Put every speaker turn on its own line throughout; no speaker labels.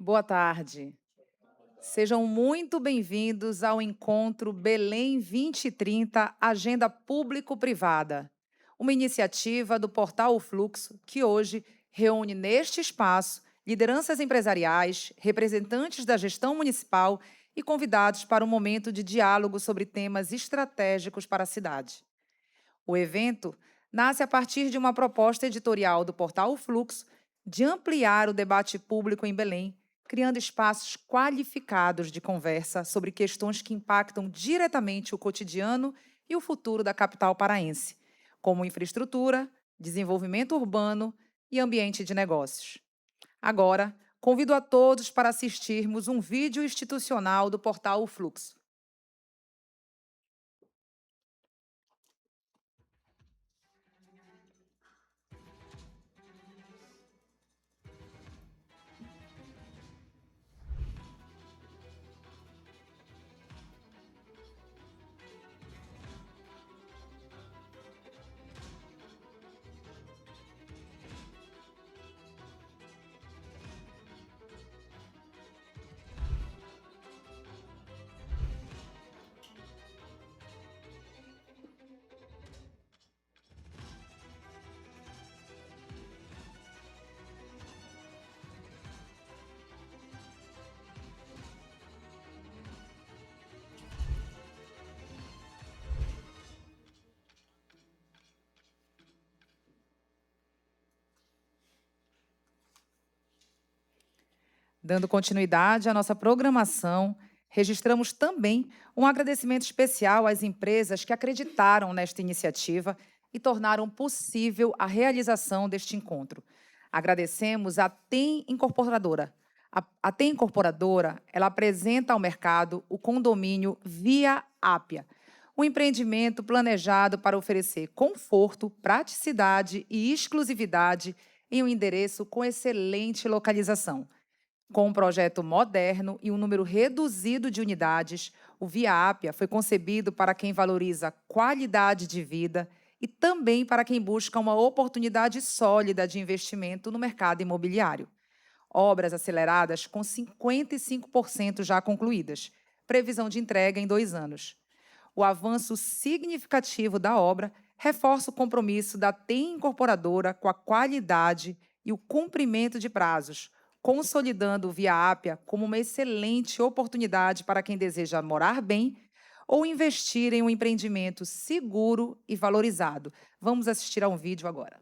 Boa tarde. Sejam muito bem-vindos ao encontro Belém 2030 Agenda Público-Privada, uma iniciativa do Portal O Fluxo que hoje reúne neste espaço lideranças empresariais, representantes da gestão municipal e convidados para um momento de diálogo sobre temas estratégicos para a cidade. O evento nasce a partir de uma proposta editorial do Portal O Fluxo de ampliar o debate público em Belém, criando espaços qualificados de conversa sobre questões que impactam diretamente o cotidiano e o futuro da capital paraense, como infraestrutura, desenvolvimento urbano e ambiente de negócios. Agora, convido a todos para assistirmos um vídeo institucional do Portal O Fluxo. Dando continuidade à nossa programação, registramos também um agradecimento especial às empresas que acreditaram nesta iniciativa e tornaram possível a realização deste encontro. Agradecemos a TEM Incorporadora. A TEM Incorporadora, ela apresenta ao mercado o condomínio Via Ápia, um empreendimento planejado para oferecer conforto, praticidade e exclusividade em um endereço com excelente localização. Com um projeto moderno e um número reduzido de unidades, o Via Ápia foi concebido para quem valoriza qualidade de vida e também para quem busca uma oportunidade sólida de investimento no mercado imobiliário. Obras aceleradas com 55% já concluídas, previsão de entrega em 2 anos. O avanço significativo da obra reforça o compromisso da TEM Incorporadora com a qualidade e o cumprimento de prazos, consolidando o Via Ápia como uma excelente oportunidade para quem deseja morar bem ou investir em um empreendimento seguro e valorizado. Vamos assistir a um vídeo agora.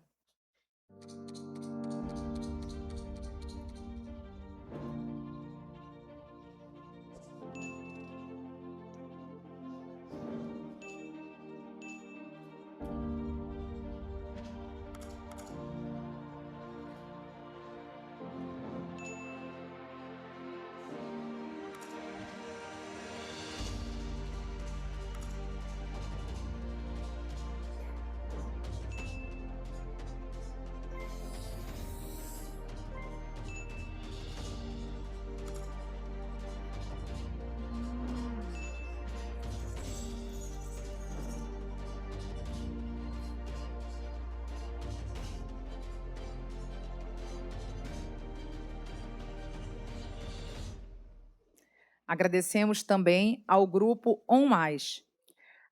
Agradecemos também ao grupo On Mais.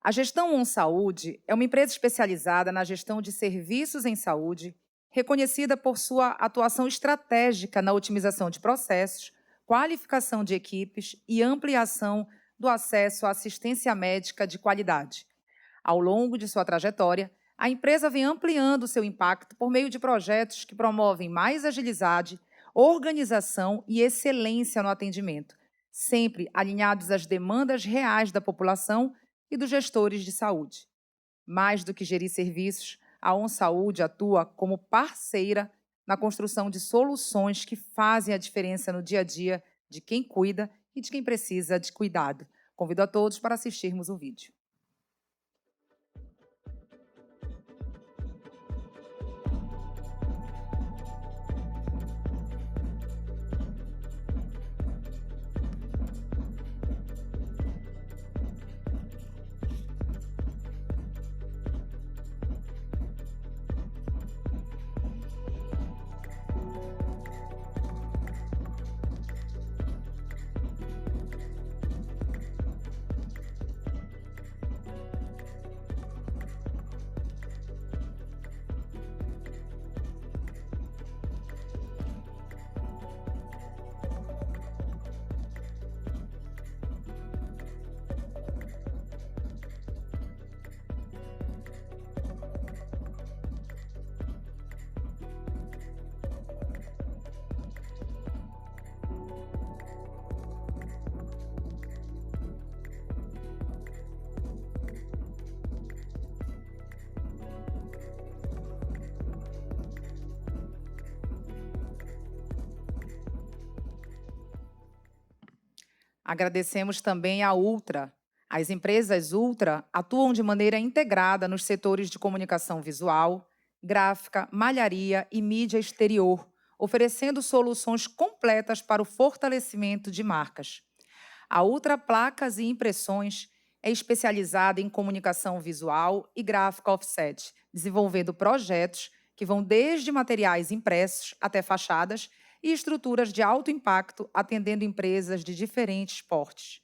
A gestão On Saúde é uma empresa especializada na gestão de serviços em saúde, reconhecida por sua atuação estratégica na otimização de processos, qualificação de equipes e ampliação do acesso à assistência médica de qualidade. Ao longo de sua trajetória, a empresa vem ampliando seu impacto por meio de projetos que promovem mais agilidade, organização e excelência no atendimento, sempre alinhados às demandas reais da população e dos gestores de saúde. Mais do que gerir serviços, a On Saúde atua como parceira na construção de soluções que fazem a diferença no dia a dia de quem cuida e de quem precisa de cuidado. Convido a todos para assistirmos o vídeo. Agradecemos também à Ultra. As empresas Ultra atuam de maneira integrada nos setores de comunicação visual, gráfica, malharia e mídia exterior, oferecendo soluções completas para o fortalecimento de marcas. A Ultra Placas e Impressões é especializada em comunicação visual e gráfica offset, desenvolvendo projetos que vão desde materiais impressos até fachadas e estruturas de alto impacto, atendendo empresas de diferentes portes.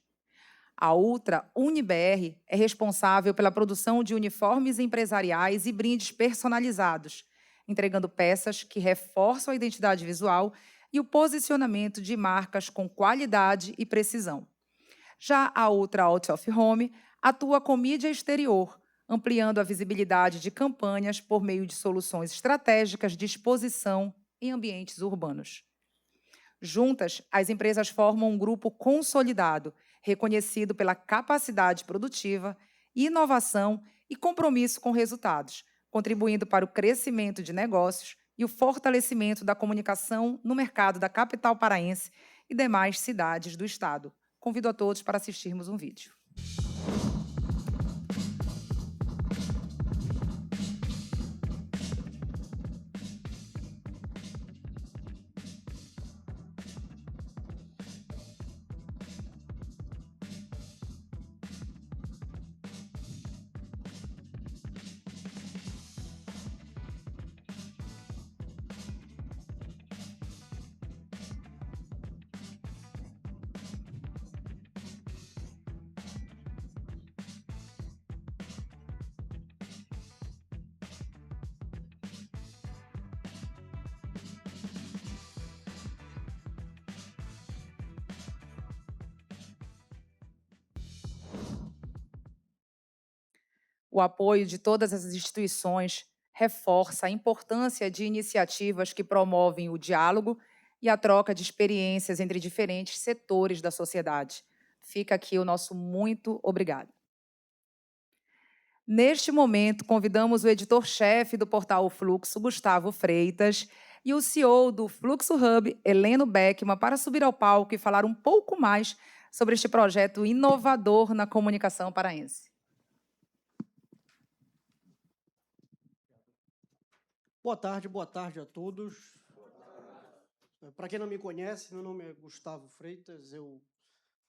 A Ultra UniBR é responsável pela produção de uniformes empresariais e brindes personalizados, entregando peças que reforçam a identidade visual e o posicionamento de marcas com qualidade e precisão. Já a Ultra Out of Home atua com mídia exterior, ampliando a visibilidade de campanhas por meio de soluções estratégicas de exposição em ambientes urbanos. Juntas, as empresas formam um grupo consolidado, reconhecido pela capacidade produtiva, inovação e compromisso com resultados, contribuindo para o crescimento de negócios e o fortalecimento da comunicação no mercado da capital paraense e demais cidades do estado. Convido a todos para assistirmos um vídeo. O apoio de todas as instituições reforça a importância de iniciativas que promovem o diálogo e a troca de experiências entre diferentes setores da sociedade. Fica aqui o nosso muito obrigado. Neste momento, convidamos o editor-chefe do portal O Fluxo, Gustavo Freitas, e o CEO do Fluxo Hub, Heleno Beckman, para subir ao palco e falar um pouco mais sobre este projeto inovador na comunicação paraense.
Boa tarde a todos. Para quem não me conhece, meu nome é Gustavo Freitas.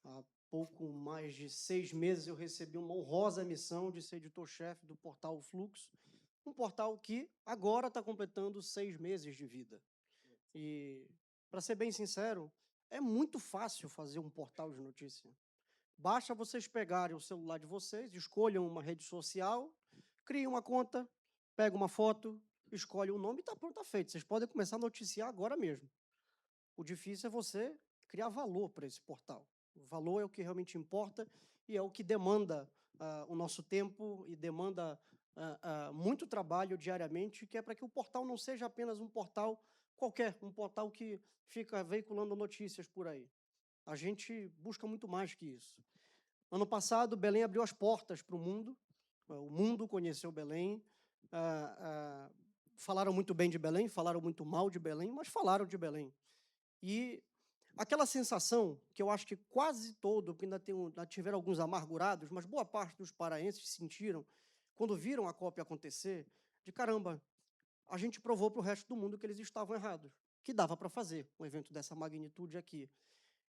Há pouco mais de 6 meses, eu recebi uma honrosa missão de ser editor-chefe do portal O Fluxo, um portal que agora está completando 6 meses de vida. E, para ser bem sincero, é muito fácil fazer um portal de notícia. Basta vocês pegarem o celular de vocês, escolham uma rede social, criem uma conta, pegam uma foto, escolhe o nome e está pronto, está feito. Vocês podem começar a noticiar agora mesmo. O difícil é você criar valor para esse portal. O valor é o que realmente importa e é o que demanda o nosso tempo e demanda muito trabalho diariamente, que é para que o portal não seja apenas um portal qualquer, um portal que fica veiculando notícias por aí. A gente busca muito mais que isso. Ano passado, Belém abriu as portas para o mundo conheceu Belém, falaram muito bem de Belém, falaram muito mal de Belém, mas falaram de Belém. E aquela sensação que eu acho que quase todo, porque ainda tiveram alguns amargurados, mas boa parte dos paraenses sentiram, quando viram a COP acontecer, de caramba, a gente provou para o resto do mundo que eles estavam errados, que dava para fazer um evento dessa magnitude aqui.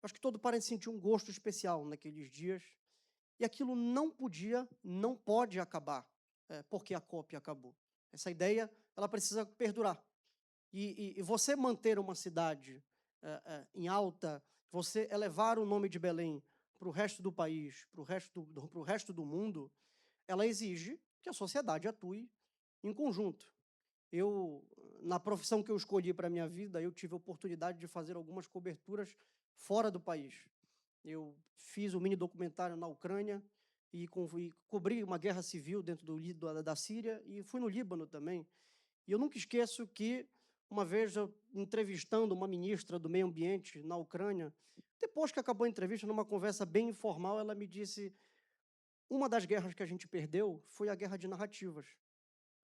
Acho que todo paraense sentiu um gosto especial naqueles dias, e aquilo não pode acabar, porque a COP acabou. Essa ideia ela precisa perdurar. E você manter uma cidade em alta, você elevar o nome de Belém para o resto do país, para o resto do mundo, ela exige que a sociedade atue em conjunto. Na profissão que eu escolhi para a minha vida, eu tive a oportunidade de fazer algumas coberturas fora do país. Eu fiz um mini documentário na Ucrânia e cobri uma guerra civil dentro da Síria e fui no Líbano também. E eu nunca esqueço que, uma vez eu entrevistando uma ministra do meio ambiente na Ucrânia, depois que acabou a entrevista, numa conversa bem informal, ela me disse: uma das guerras que a gente perdeu foi a guerra de narrativas.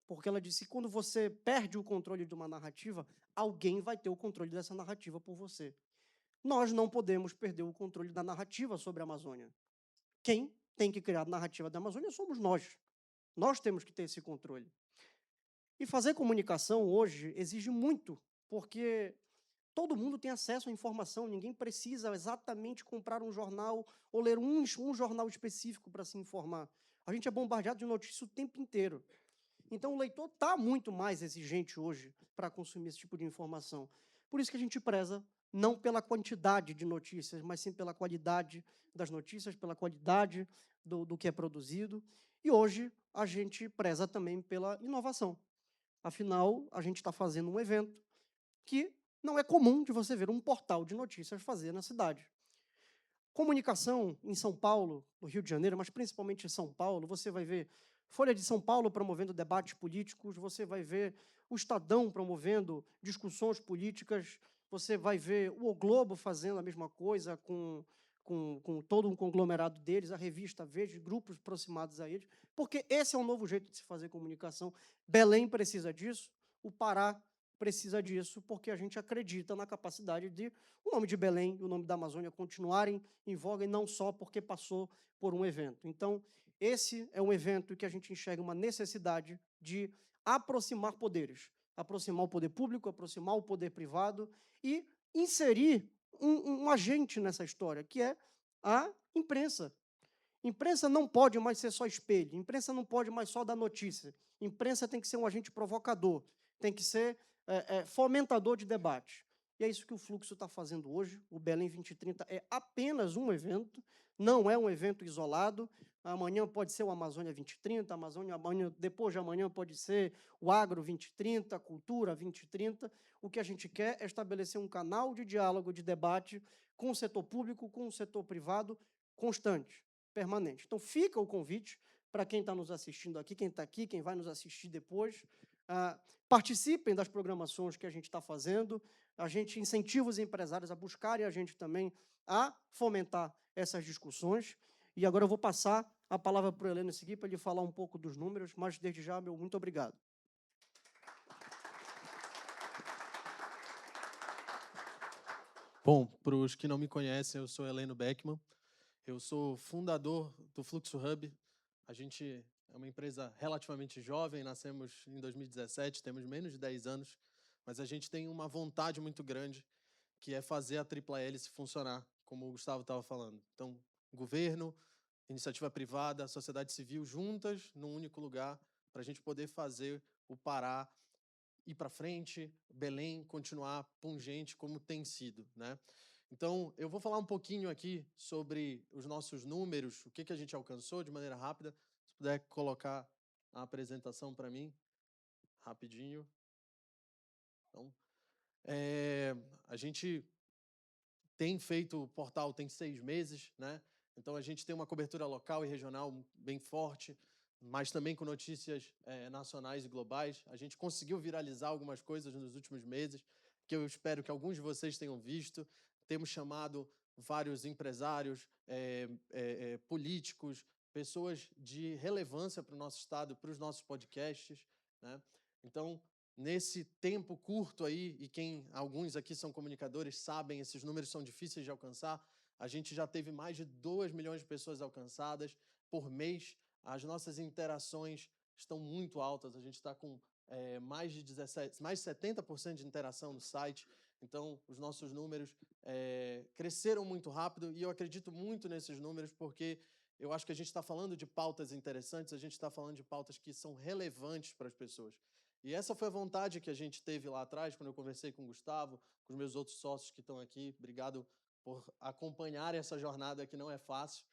Porque ela disse: quando você perde o controle de uma narrativa, alguém vai ter o controle dessa narrativa por você. nós não podemos perder o controle da narrativa sobre a Amazônia. Quem tem que criar a narrativa da Amazônia somos nós. Nós temos que ter esse controle. E fazer comunicação hoje exige muito, porque todo mundo tem acesso à informação, ninguém precisa exatamente comprar um jornal ou ler um jornal específico para se informar. A gente é bombardeado de notícias o tempo inteiro. Então, o leitor está muito mais exigente hoje para consumir esse tipo de informação. Por isso que a gente preza não pela quantidade de notícias, mas sim pela qualidade das notícias, pela qualidade do que é produzido. E hoje a gente preza também pela inovação. Afinal, a gente está fazendo um evento que não é comum de você ver um portal de notícias fazer na cidade. Comunicação em São Paulo, no Rio de Janeiro, mas principalmente em São Paulo, você vai ver Folha de São Paulo promovendo debates políticos, você vai ver o Estadão promovendo discussões políticas, você vai ver o O Globo fazendo a mesma coisa com todo um conglomerado deles, a revista Veja, grupos aproximados a eles, porque esse é um novo jeito de se fazer comunicação. Belém precisa disso, o Pará precisa disso, porque a gente acredita na capacidade de o nome de Belém e o nome da Amazônia continuarem em voga, e não só porque passou por um evento. Então, esse é um evento que a gente enxerga uma necessidade de aproximar poderes, aproximar o poder público, aproximar o poder privado e inserir um agente nessa história, que é a imprensa. Imprensa não pode mais ser só espelho, imprensa não pode mais só dar notícia. Imprensa tem que ser um agente provocador, tem que ser fomentador de debate. E é isso que o Fluxo está fazendo hoje. O Belém 2030 é apenas um evento, não é um evento isolado. Amanhã pode ser o Amazônia 2030, amanhã, depois de amanhã pode ser o Agro 2030, a Cultura 2030. O que a gente quer é estabelecer um canal de diálogo, de debate com o setor público, com o setor privado, constante, permanente. Então, fica o convite para quem está nos assistindo aqui, quem está aqui, quem vai nos assistir depois. Participem das programações que a gente está fazendo, a gente incentiva os empresários a buscarem a gente também a fomentar essas discussões. E agora eu vou passar a palavra para o Heleno seguir, para ele falar um pouco dos números, mas desde já, meu muito obrigado.
Bom, para os que não me conhecem, eu sou Heleno Beckman, eu sou fundador do Fluxo Hub. A gente é uma empresa relativamente jovem, nascemos em 2017, temos menos de 10 anos, mas a gente tem uma vontade muito grande, que é fazer a tripla hélice funcionar, como o Gustavo estava falando. Então, governo, iniciativa privada, sociedade civil juntas num único lugar, para a gente poder fazer o Pará ir para frente, Belém continuar pungente como tem sido, né? Então, eu vou falar um pouquinho aqui sobre os nossos números, o que a gente alcançou de maneira rápida. Se puder colocar a apresentação para mim, rapidinho. Então, a gente tem feito o portal tem 6 meses, né? Então, a gente tem uma cobertura local e regional bem forte, mas também com notícias nacionais e globais. A gente conseguiu viralizar algumas coisas nos últimos meses, que eu espero que alguns de vocês tenham visto. Temos chamado vários empresários, políticos, pessoas de relevância para o nosso estado, para os nossos podcasts, né? Então, nesse tempo curto aí, e alguns aqui são comunicadores, sabem, esses números são difíceis de alcançar. A gente já teve mais de 2 milhões de pessoas alcançadas por mês. As nossas interações estão muito altas. A gente está com mais de 70% de interação no site. Então, os nossos números cresceram muito rápido, e eu acredito muito nesses números, porque eu acho que a gente está falando de pautas interessantes, a gente está falando de pautas que são relevantes para as pessoas. E essa foi a vontade que a gente teve lá atrás, quando eu conversei com o Gustavo, com os meus outros sócios que estão aqui. Obrigado por acompanhar essa jornada que não é fácil.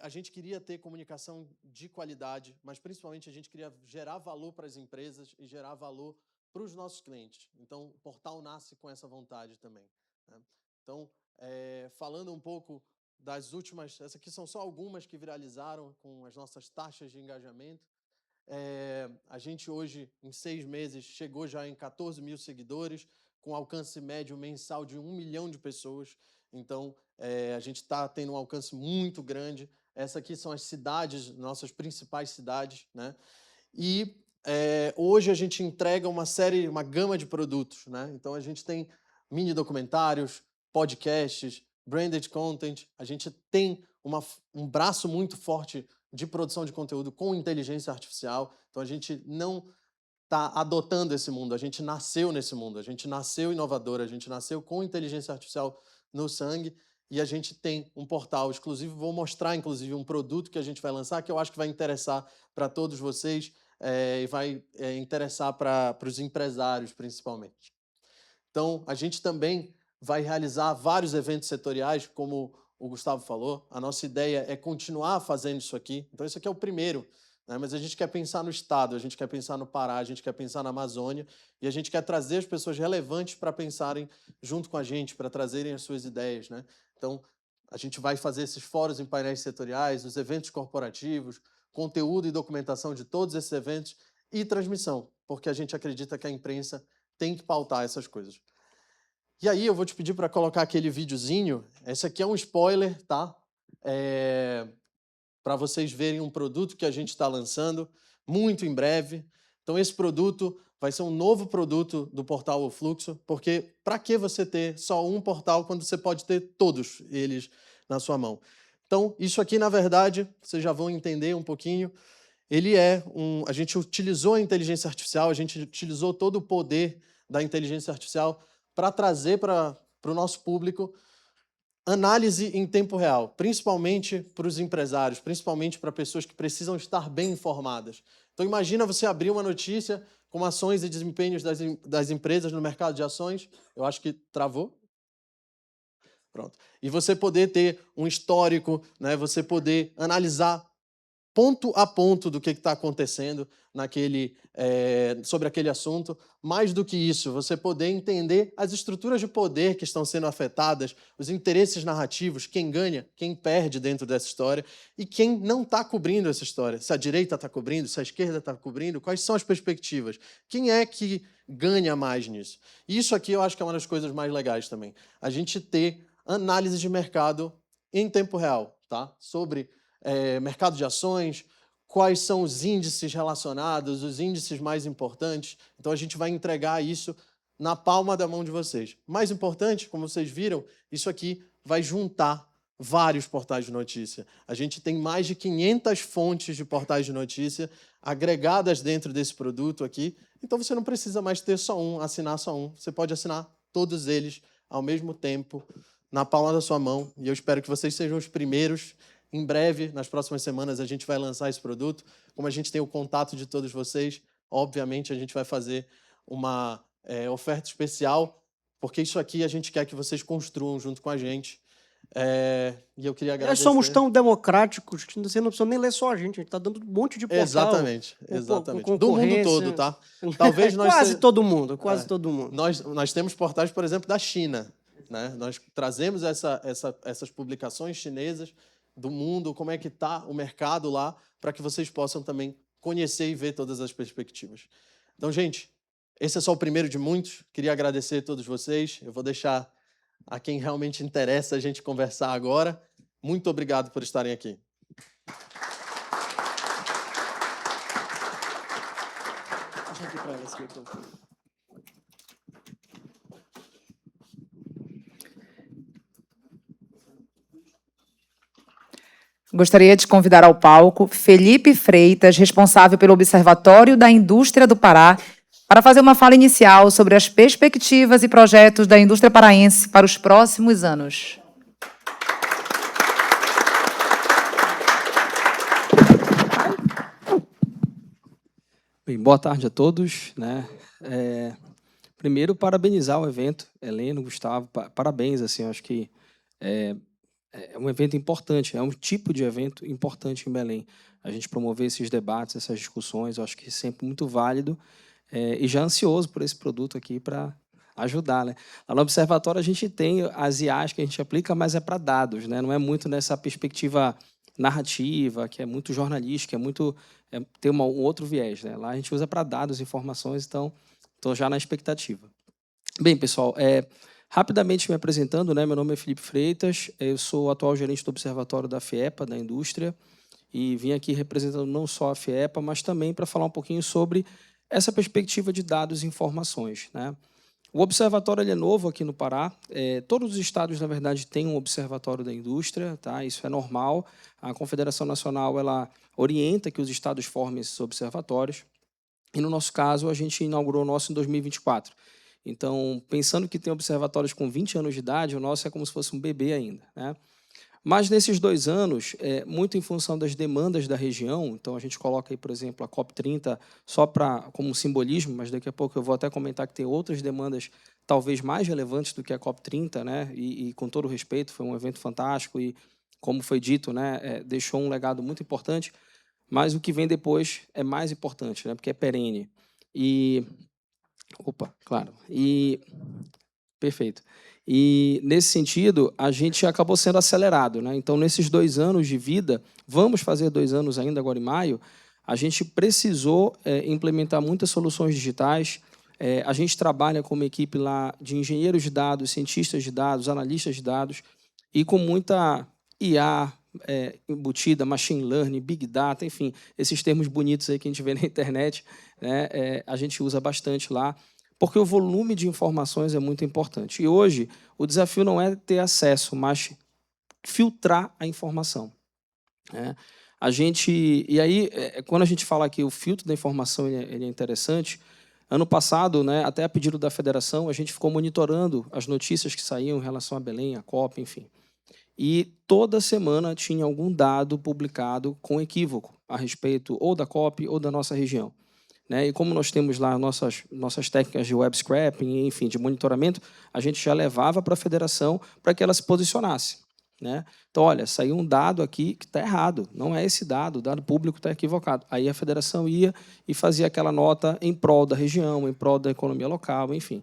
A gente queria ter comunicação de qualidade, mas principalmente a gente queria gerar valor para as empresas e gerar valor para os nossos clientes. Então, o portal nasce com essa vontade também, né? Então, falando um pouco das últimas... Essas aqui são só algumas que viralizaram com as nossas taxas de engajamento. A gente hoje, em 6 meses, chegou já em 14 mil seguidores, com alcance médio mensal de 1 milhão de pessoas. Então, a gente está tendo um alcance muito grande. Essas aqui são as cidades, nossas principais cidades, né? E hoje a gente entrega uma gama de produtos, né? Então, a gente tem mini documentários, podcasts, branded content, a gente tem um braço muito forte de produção de conteúdo com inteligência artificial. Então, a gente não está adotando esse mundo, a gente nasceu nesse mundo, a gente nasceu inovador, a gente nasceu com inteligência artificial no sangue e a gente tem um portal exclusivo. Vou mostrar, inclusive, um produto que a gente vai lançar que eu acho que vai interessar para todos vocês e vai interessar para os empresários, principalmente. Então, a gente também vai realizar vários eventos setoriais, como o Gustavo falou. A nossa ideia é continuar fazendo isso aqui. Então, esse aqui é o primeiro, né? Mas a gente quer pensar no Estado, a gente quer pensar no Pará, a gente quer pensar na Amazônia e a gente quer trazer as pessoas relevantes para pensarem junto com a gente, para trazerem as suas ideias, né? Então, a gente vai fazer esses fóruns em painéis setoriais, os eventos corporativos, conteúdo e documentação de todos esses eventos e transmissão, porque a gente acredita que a imprensa tem que pautar essas coisas. E aí eu vou te pedir para colocar aquele videozinho. Esse aqui é um spoiler, tá? Para vocês verem um produto que a gente está lançando muito em breve. Então esse produto vai ser um novo produto do portal O Fluxo, porque para que você ter só um portal quando você pode ter todos eles na sua mão? Então isso aqui, na verdade, vocês já vão entender um pouquinho. A gente utilizou a inteligência artificial, a gente utilizou todo o poder da inteligência artificial para trazer para o nosso público análise em tempo real, principalmente para os empresários, principalmente para pessoas que precisam estar bem informadas. Então, imagina você abrir uma notícia com ações e desempenhos das empresas no mercado de ações. Eu acho que travou. Pronto. E você poder ter um histórico, né? Você poder analisar ponto a ponto do que está acontecendo sobre aquele assunto. Mais do que isso, você poder entender as estruturas de poder que estão sendo afetadas, os interesses narrativos, quem ganha, quem perde dentro dessa história e quem não está cobrindo essa história. Se a direita está cobrindo, se a esquerda está cobrindo, quais são as perspectivas? Quem é que ganha mais nisso? Isso aqui eu acho que é uma das coisas mais legais também. A gente ter análise de mercado em tempo real, tá? Sobre mercado de ações, quais são os índices relacionados, os índices mais importantes. Então, a gente vai entregar isso na palma da mão de vocês. Mais importante, como vocês viram, isso aqui vai juntar vários portais de notícia. A gente tem mais de 500 fontes de portais de notícia agregadas dentro desse produto aqui. Então, você não precisa mais ter só um, assinar só um. Você pode assinar todos eles ao mesmo tempo, na palma da sua mão. E eu espero que vocês sejam os primeiros. Em breve, nas próximas semanas, a gente vai lançar esse produto. Como a gente tem o contato de todos vocês, obviamente a gente vai fazer uma oferta especial, porque isso aqui a gente quer que vocês construam junto com a gente. E eu queria agradecer.
Nós somos tão democráticos que você não precisa nem ler só a gente está dando um monte de portal.
Exatamente. Do mundo todo, tá? Talvez nós
quase todo mundo.
Nós temos portais, por exemplo, da China, né? Nós trazemos essas publicações chinesas do mundo, como é que está o mercado lá, para que vocês possam também conhecer e ver todas as perspectivas. Então, gente, esse é só o primeiro de muitos. Queria agradecer a todos vocês. Eu vou deixar a quem realmente interessa a gente conversar agora. Muito obrigado por estarem aqui.
Deixa aqui para ela esse microfone.
Gostaria de convidar ao palco Felipe Freitas, responsável pelo Observatório da Indústria do Pará, para fazer uma fala inicial sobre as perspectivas e projetos da indústria paraense para os próximos anos.
Bem, boa tarde a todos, né? Primeiro, parabenizar o evento, Heleno, Gustavo, parabéns, assim, acho que é um evento importante, é um tipo de evento importante em Belém. A gente promover esses debates, essas discussões, eu acho que é sempre muito válido e já ansioso por esse produto aqui para ajudar, né? Lá no Observatório a gente tem as IAs que a gente aplica, mas é para dados, né? Não é muito nessa perspectiva narrativa, que é muito jornalística, tem um outro viés, né? Lá a gente usa para dados, informações, então estou já na expectativa. Bem, pessoal, rapidamente me apresentando, né? Meu nome é Felipe Freitas, eu sou o atual gerente do Observatório da FIEPA, da indústria, e vim aqui representando não só a FIEPA, mas também para falar um pouquinho sobre essa perspectiva de dados e informações, né? O observatório ele é novo aqui no Pará. Todos os estados, na verdade, têm um observatório da indústria, tá? Isso é normal. A Confederação Nacional ela orienta que os estados formem esses observatórios. E, no nosso caso, a gente inaugurou o nosso em 2024. Então, pensando que tem observatórios com 20 anos de idade, o nosso é como se fosse um bebê ainda, né? Mas, nesses 2 anos, muito em função das demandas da região, então a gente coloca aí, por exemplo, a COP30 só como um simbolismo, mas daqui a pouco eu vou até comentar que tem outras demandas talvez mais relevantes do que a COP30, né? E com todo respeito, foi um evento fantástico e, como foi dito, né, deixou um legado muito importante, mas o que vem depois é mais importante, né, porque é perene. Claro. Perfeito. E, nesse sentido, a gente acabou sendo acelerado, né? Então, nesses 2 anos de vida, vamos fazer 2 anos ainda agora em maio, a gente precisou implementar muitas soluções digitais. A gente trabalha com uma equipe lá de engenheiros de dados, cientistas de dados, analistas de dados, e com muita IA embutida, machine learning, big data, enfim, esses termos bonitos aí que a gente vê na internet, né? A gente usa bastante lá, porque o volume de informações é muito importante. E hoje, o desafio não é ter acesso, mas filtrar a informação, né? E aí, quando a gente fala que o filtro da informação ele é interessante, ano passado, né, até a pedido da federação, a gente ficou monitorando as notícias que saíam em relação a Belém, a COP, enfim. E toda semana tinha algum dado publicado com equívoco a respeito ou da COP ou da nossa região, né? E como nós temos lá nossas técnicas de web scraping, enfim, de monitoramento, a gente já levava para a federação para que ela se posicionasse, né? Então, olha, saiu um dado aqui que está errado, não é esse dado, o dado público está equivocado. Aí a federação ia e fazia aquela nota em prol da região, em prol da economia local, enfim.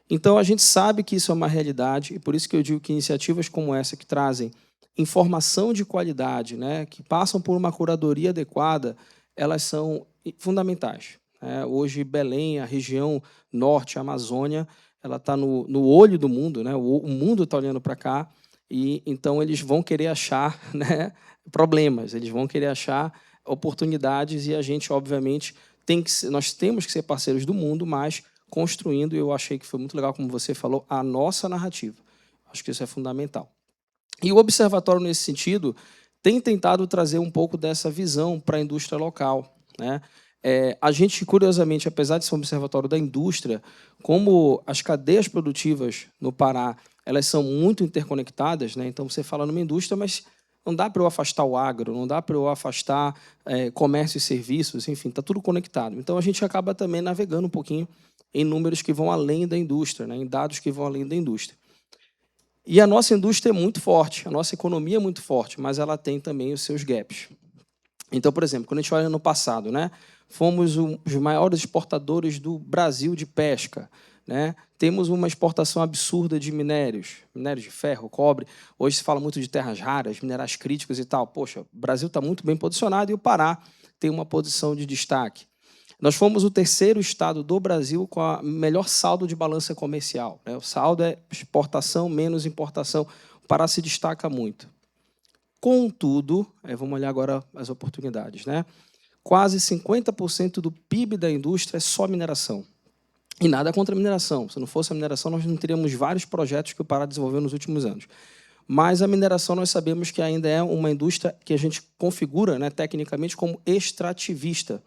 Então, a gente sabe que isso é uma realidade, e por isso que eu digo que iniciativas como essa, que trazem informação de qualidade, né, que passam por uma curadoria adequada, elas são fundamentais, né? Hoje, Belém, a região norte, a Amazônia, ela está no olho do mundo, né? O mundo está olhando para cá, e então eles vão querer achar, né, problemas, eles vão querer achar oportunidades, e a gente, obviamente, nós temos que ser parceiros do mundo, mas construindo, e eu achei que foi muito legal, como você falou, a nossa narrativa. Acho que isso é fundamental. E o observatório, nesse sentido, tem tentado trazer um pouco dessa visão para a indústria local, né? A gente, curiosamente, apesar de ser um observatório da indústria, como as cadeias produtivas no Pará, elas são muito interconectadas, né? Então, você fala numa indústria, mas não dá para eu afastar o agro, não dá para eu afastar comércio e serviços, enfim, está tudo conectado. Então, a gente acaba também navegando um pouquinho em números que vão além da indústria, né? Em dados que vão além da indústria. E a nossa indústria é muito forte, a nossa economia é muito forte, mas ela tem também os seus gaps. Então, por exemplo, quando a gente olha no passado, né, fomos os maiores exportadores do Brasil de pesca, né? Temos uma exportação absurda de minérios de ferro, cobre. Hoje se fala muito de terras raras, minerais críticos e tal. Poxa, o Brasil está muito bem posicionado e o Pará tem uma posição de destaque. Nós fomos o 3º estado do Brasil com a melhor saldo de balança comercial, né? O saldo é exportação menos importação. O Pará se destaca muito. Contudo, vamos olhar agora as oportunidades, né? Quase 50% do PIB da indústria é só mineração. E nada contra a mineração. Se não fosse a mineração, nós não teríamos vários projetos que o Pará desenvolveu nos últimos anos. Mas a mineração, nós sabemos que ainda é uma indústria que a gente configura, né, tecnicamente como extrativista.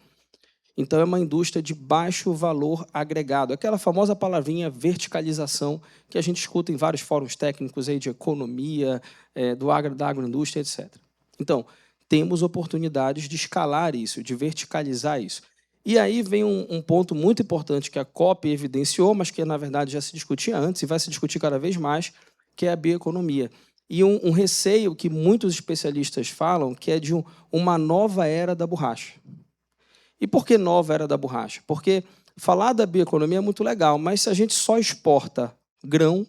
Então, é uma indústria de baixo valor agregado. Aquela famosa palavrinha verticalização que a gente escuta em vários fóruns técnicos aí de economia, da agroindústria, etc. Então, temos oportunidades de escalar isso, de verticalizar isso. E aí vem um ponto muito importante que a COP evidenciou, mas que, na verdade, já se discutia antes e vai se discutir cada vez mais, que é a bioeconomia. E um receio que muitos especialistas falam, que é de uma nova era da borracha. E por que nova era da borracha? Porque falar da bioeconomia é muito legal, mas se a gente só exporta grão,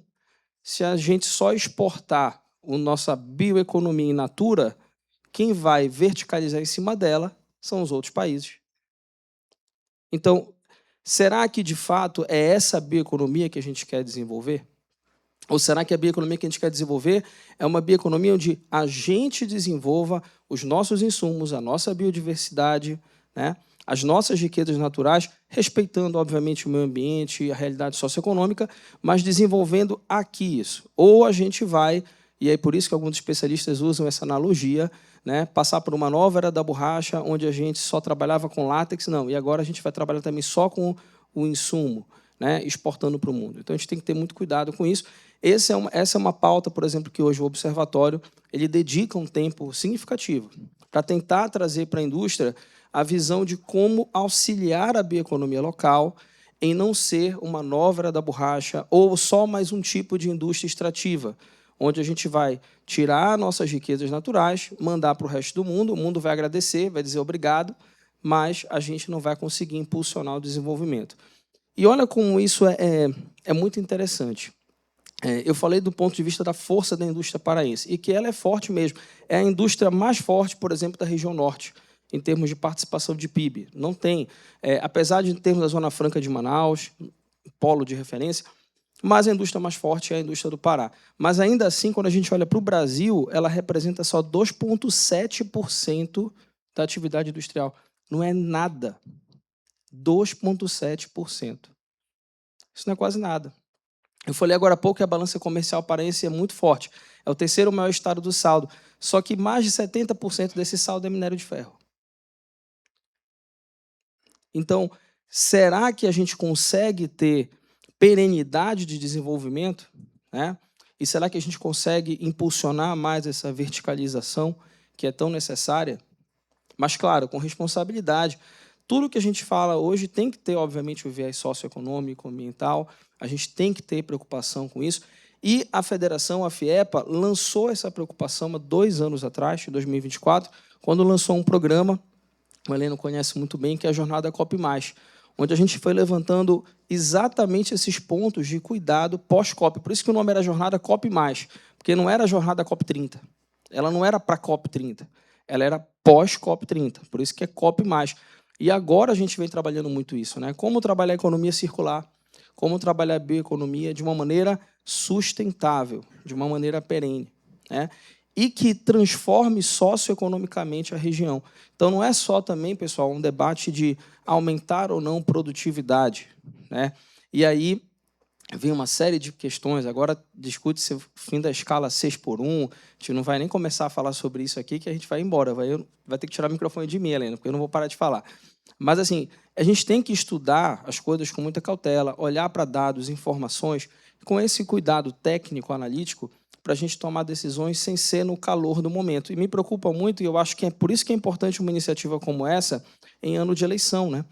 se a gente só exportar a nossa bioeconomia in natura, quem vai verticalizar em cima dela são os outros países. Então, será que, de fato, é essa bioeconomia que a gente quer desenvolver? Ou será que a bioeconomia que a gente quer desenvolver é uma bioeconomia onde a gente desenvolva os nossos insumos, a nossa biodiversidade, né? as nossas riquezas naturais, respeitando, obviamente, o meio ambiente e a realidade socioeconômica, mas desenvolvendo aqui isso. Ou a gente vai, e é por isso que alguns especialistas usam essa analogia, né, passar por uma nova era da borracha, onde a gente só trabalhava com látex, não, e agora a gente vai trabalhar também só com o insumo, né, exportando para o mundo. Então, a gente tem que ter muito cuidado com isso. Essa é uma pauta, por exemplo, que hoje o Observatório ele dedica um tempo significativo para tentar trazer para a indústria a visão de como auxiliar a bioeconomia local em não ser uma nova era da borracha ou só mais um tipo de indústria extrativa, onde a gente vai tirar nossas riquezas naturais, mandar para o resto do mundo, o mundo vai agradecer, vai dizer obrigado, mas a gente não vai conseguir impulsionar o desenvolvimento. E olha como isso é muito interessante. Eu falei do ponto de vista da força da indústria paraense, e que ela é forte mesmo. É a indústria mais forte, por exemplo, da região norte, em termos de participação de PIB. Não tem, apesar de termos a Zona Franca de Manaus, polo de referência, mas a indústria mais forte é a indústria do Pará. Mas, ainda assim, quando a gente olha para o Brasil, ela representa só 2,7% da atividade industrial. Não é nada. 2,7%. Isso não é quase nada. Eu falei agora há pouco que a balança comercial paraense é muito forte. É o terceiro maior estado do saldo. Só que mais de 70% desse saldo é minério de ferro. Então, será que a gente consegue ter perenidade de desenvolvimento, né? E será que a gente consegue impulsionar mais essa verticalização que é tão necessária? Mas, claro, com responsabilidade. Tudo que a gente fala hoje tem que ter, obviamente, o viés socioeconômico, ambiental, a gente tem que ter preocupação com isso. E a federação, a FIEPA, lançou essa preocupação há 2 anos atrás, em 2024, quando lançou um programa, o Heleno conhece muito bem, que é a Jornada COP+, onde a gente foi levantando exatamente esses pontos de cuidado pós-COP. Por isso que o nome era Jornada COP+, porque não era a Jornada COP30. Ela não era para COP30, ela era pós-COP30, por isso que é COP+. E agora a gente vem trabalhando muito isso, né? Como trabalhar a economia circular, como trabalhar a bioeconomia de uma maneira sustentável, de uma maneira perene, né? E que transforme socioeconomicamente a região. Então, não é só também, pessoal, um debate de aumentar ou não produtividade, né? E aí vem uma série de questões. Agora discute-se o fim da escala 6x1. A gente não vai nem começar a falar sobre isso aqui, que a gente vai embora. Vai ter que tirar o microfone de mim, Helena, porque eu não vou parar de falar. Mas, assim, a gente tem que estudar as coisas com muita cautela, olhar para dados, informações, com esse cuidado técnico, analítico, para a gente tomar decisões sem ser no calor do momento. E me preocupa muito, e eu acho que é por isso que é importante uma iniciativa como essa em ano de eleição, né?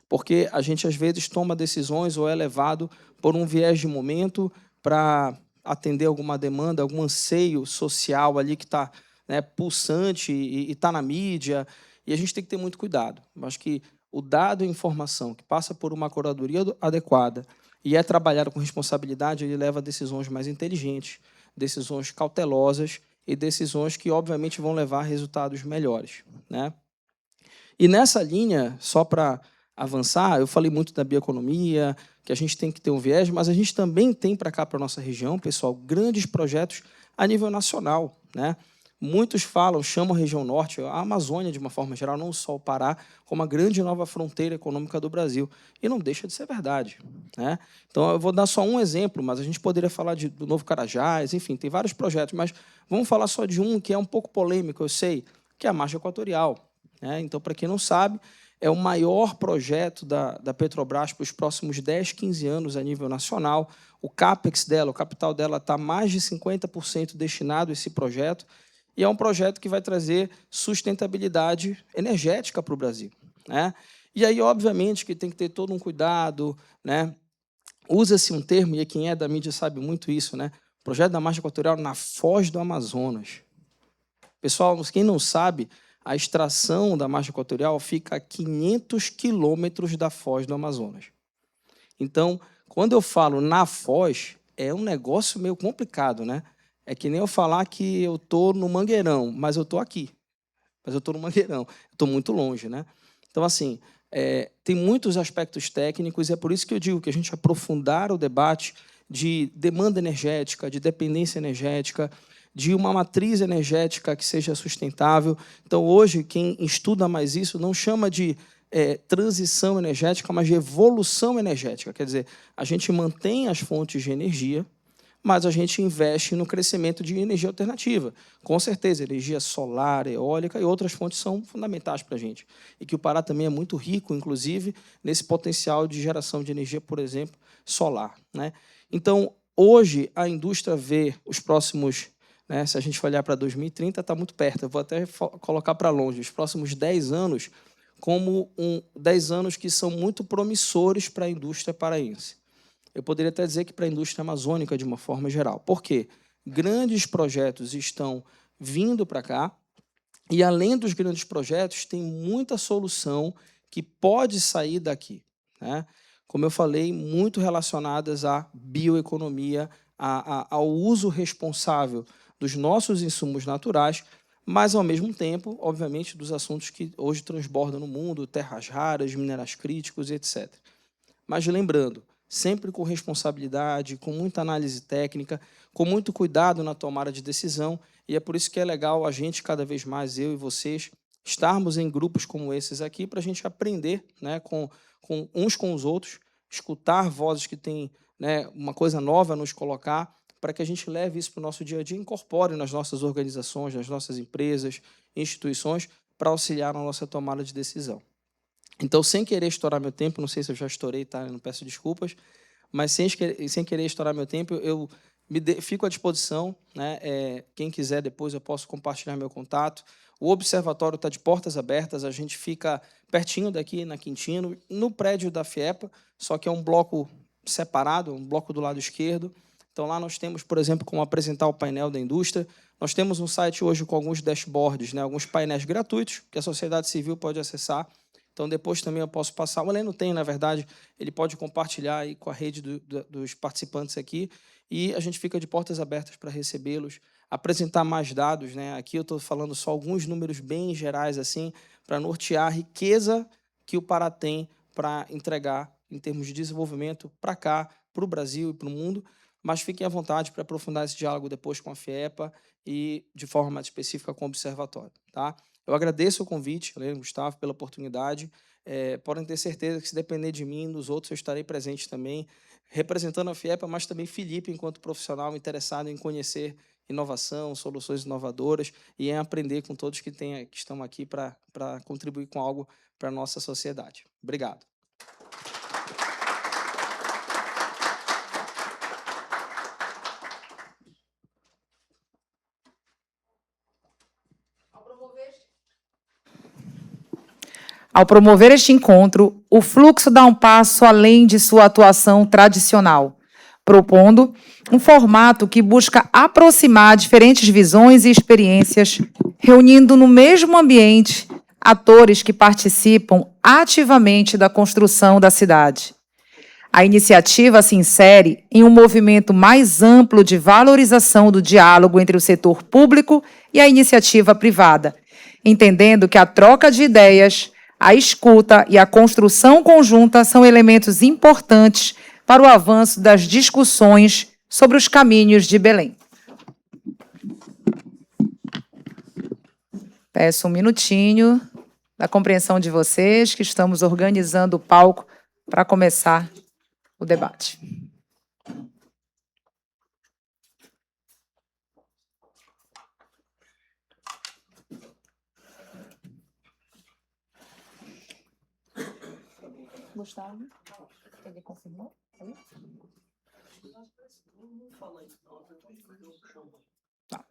Porque a gente, às vezes, toma decisões ou é levado por um viés de momento para atender alguma demanda, algum anseio social ali que está, né, pulsante e está na mídia, e a gente tem que ter muito cuidado. Eu acho que o dado e a informação que passa por uma curadoria adequada e é trabalhado com responsabilidade, ele leva a decisões mais inteligentes, decisões cautelosas e decisões que, obviamente, vão levar a resultados melhores, né? E nessa linha, só para avançar, eu falei muito da bioeconomia, que a gente tem que ter um viés, mas a gente também tem para cá, para a nossa região, pessoal, grandes projetos a nível nacional, né? Muitos falam, chamam a região norte, a Amazônia, de uma forma geral, não só o Pará, como a grande nova fronteira econômica do Brasil. E não deixa de ser verdade, né? Então, eu vou dar só um exemplo, mas a gente poderia falar do Novo Carajás, enfim, tem vários projetos, mas vamos falar só de um que é um pouco polêmico, eu sei, que é a Margem Equatorial, né? Então, para quem não sabe, é o maior projeto da Petrobras para os próximos 10, 15 anos a nível nacional. O CAPEX dela, o capital dela, está mais de 50% destinado a esse projeto, e é um projeto que vai trazer sustentabilidade energética para o Brasil, né? E aí, obviamente, que tem que ter todo um cuidado, né? Usa-se um termo, e quem é da mídia sabe muito isso, né? O projeto da Margem Equatorial na Foz do Amazonas. Pessoal, quem não sabe, a extração da Margem Equatorial fica a 500 quilômetros da Foz do Amazonas. Então, quando eu falo na Foz, é um negócio meio complicado, né? É que nem eu falar que eu estou no Mangueirão, mas eu estou aqui. Mas eu estou no Mangueirão, estou muito longe, né? Então, assim, tem muitos aspectos técnicos, e é por isso que eu digo que a gente aprofundar o debate de demanda energética, de dependência energética, de uma matriz energética que seja sustentável. Então, hoje, quem estuda mais isso não chama de transição energética, mas de evolução energética. Quer dizer, a gente mantém as fontes de energia, mas a gente investe no crescimento de energia alternativa. Com certeza, energia solar, eólica e outras fontes são fundamentais para a gente. E que o Pará também é muito rico, inclusive, nesse potencial de geração de energia, por exemplo, solar, né? Então, hoje, a indústria vê os próximos, né, se a gente olhar para 2030, está muito perto. Eu vou até colocar para longe, os próximos 10 anos, como 10 anos que são muito promissores para a indústria paraense. Eu poderia até dizer que para a indústria amazônica, de uma forma geral. Por quê? Grandes projetos estão vindo para cá e, além dos grandes projetos, tem muita solução que pode sair daqui, né? Como eu falei, muito relacionadas à bioeconomia, ao uso responsável dos nossos insumos naturais, mas, ao mesmo tempo, obviamente, dos assuntos que hoje transbordam no mundo, terras raras, minerais críticos, etc. Mas lembrando, sempre com responsabilidade, com muita análise técnica, com muito cuidado na tomada de decisão, e é por isso que é legal a gente, cada vez mais, eu e vocês, estarmos em grupos como esses aqui, para a gente aprender, né, com uns com os outros, escutar vozes que têm, né, uma coisa nova a nos colocar, para que a gente leve isso para o nosso dia a dia e incorpore nas nossas organizações, nas nossas empresas, instituições, para auxiliar na nossa tomada de decisão. Então, sem querer estourar meu tempo, não sei se eu já estourei, tá? Eu não peço desculpas, mas sem querer estourar meu tempo, eu fico à disposição, né? Quem quiser, depois eu posso compartilhar meu contato. O observatório está de portas abertas, a gente fica pertinho daqui, na Quintino, no prédio da FIEPA, só que é um bloco separado, um bloco do lado esquerdo. Então, lá nós temos, por exemplo, como apresentar o painel da indústria. Nós temos um site hoje com alguns dashboards, né? Alguns painéis gratuitos que a sociedade civil pode acessar. Então, depois também eu posso passar. O Heleno tem, na verdade, ele pode compartilhar aí com a rede dos participantes aqui, e a gente fica de portas abertas para recebê-los, apresentar mais dados, né? Aqui eu estou falando só alguns números bem gerais, assim, para nortear a riqueza que o Pará tem para entregar em termos de desenvolvimento para cá, para o Brasil e para o mundo, mas fiquem à vontade para aprofundar esse diálogo depois com a FIEPA e, de forma mais específica, com o Observatório, tá? Eu agradeço o convite, Heleno, Gustavo, pela oportunidade. Podem ter certeza que, se depender de mim e dos outros, eu estarei presente também, representando a FIEPA, mas também Felipe, enquanto profissional interessado em conhecer inovação, soluções inovadoras e em aprender com todos que estão aqui para contribuir com algo para a nossa sociedade. Obrigado.
Ao promover este encontro, o Fluxo dá um passo além de sua atuação tradicional, propondo um formato que busca aproximar diferentes visões e experiências, reunindo no mesmo ambiente atores que participam ativamente da construção da cidade. A iniciativa se insere em um movimento mais amplo de valorização do diálogo entre o setor público e a iniciativa privada, entendendo que a troca de ideias, a escuta e a construção conjunta são elementos importantes para o avanço das discussões sobre os caminhos de Belém. Peço um minutinho da compreensão de vocês, que estamos organizando o palco para começar o debate. Gustavo, ele confirmou? Tá.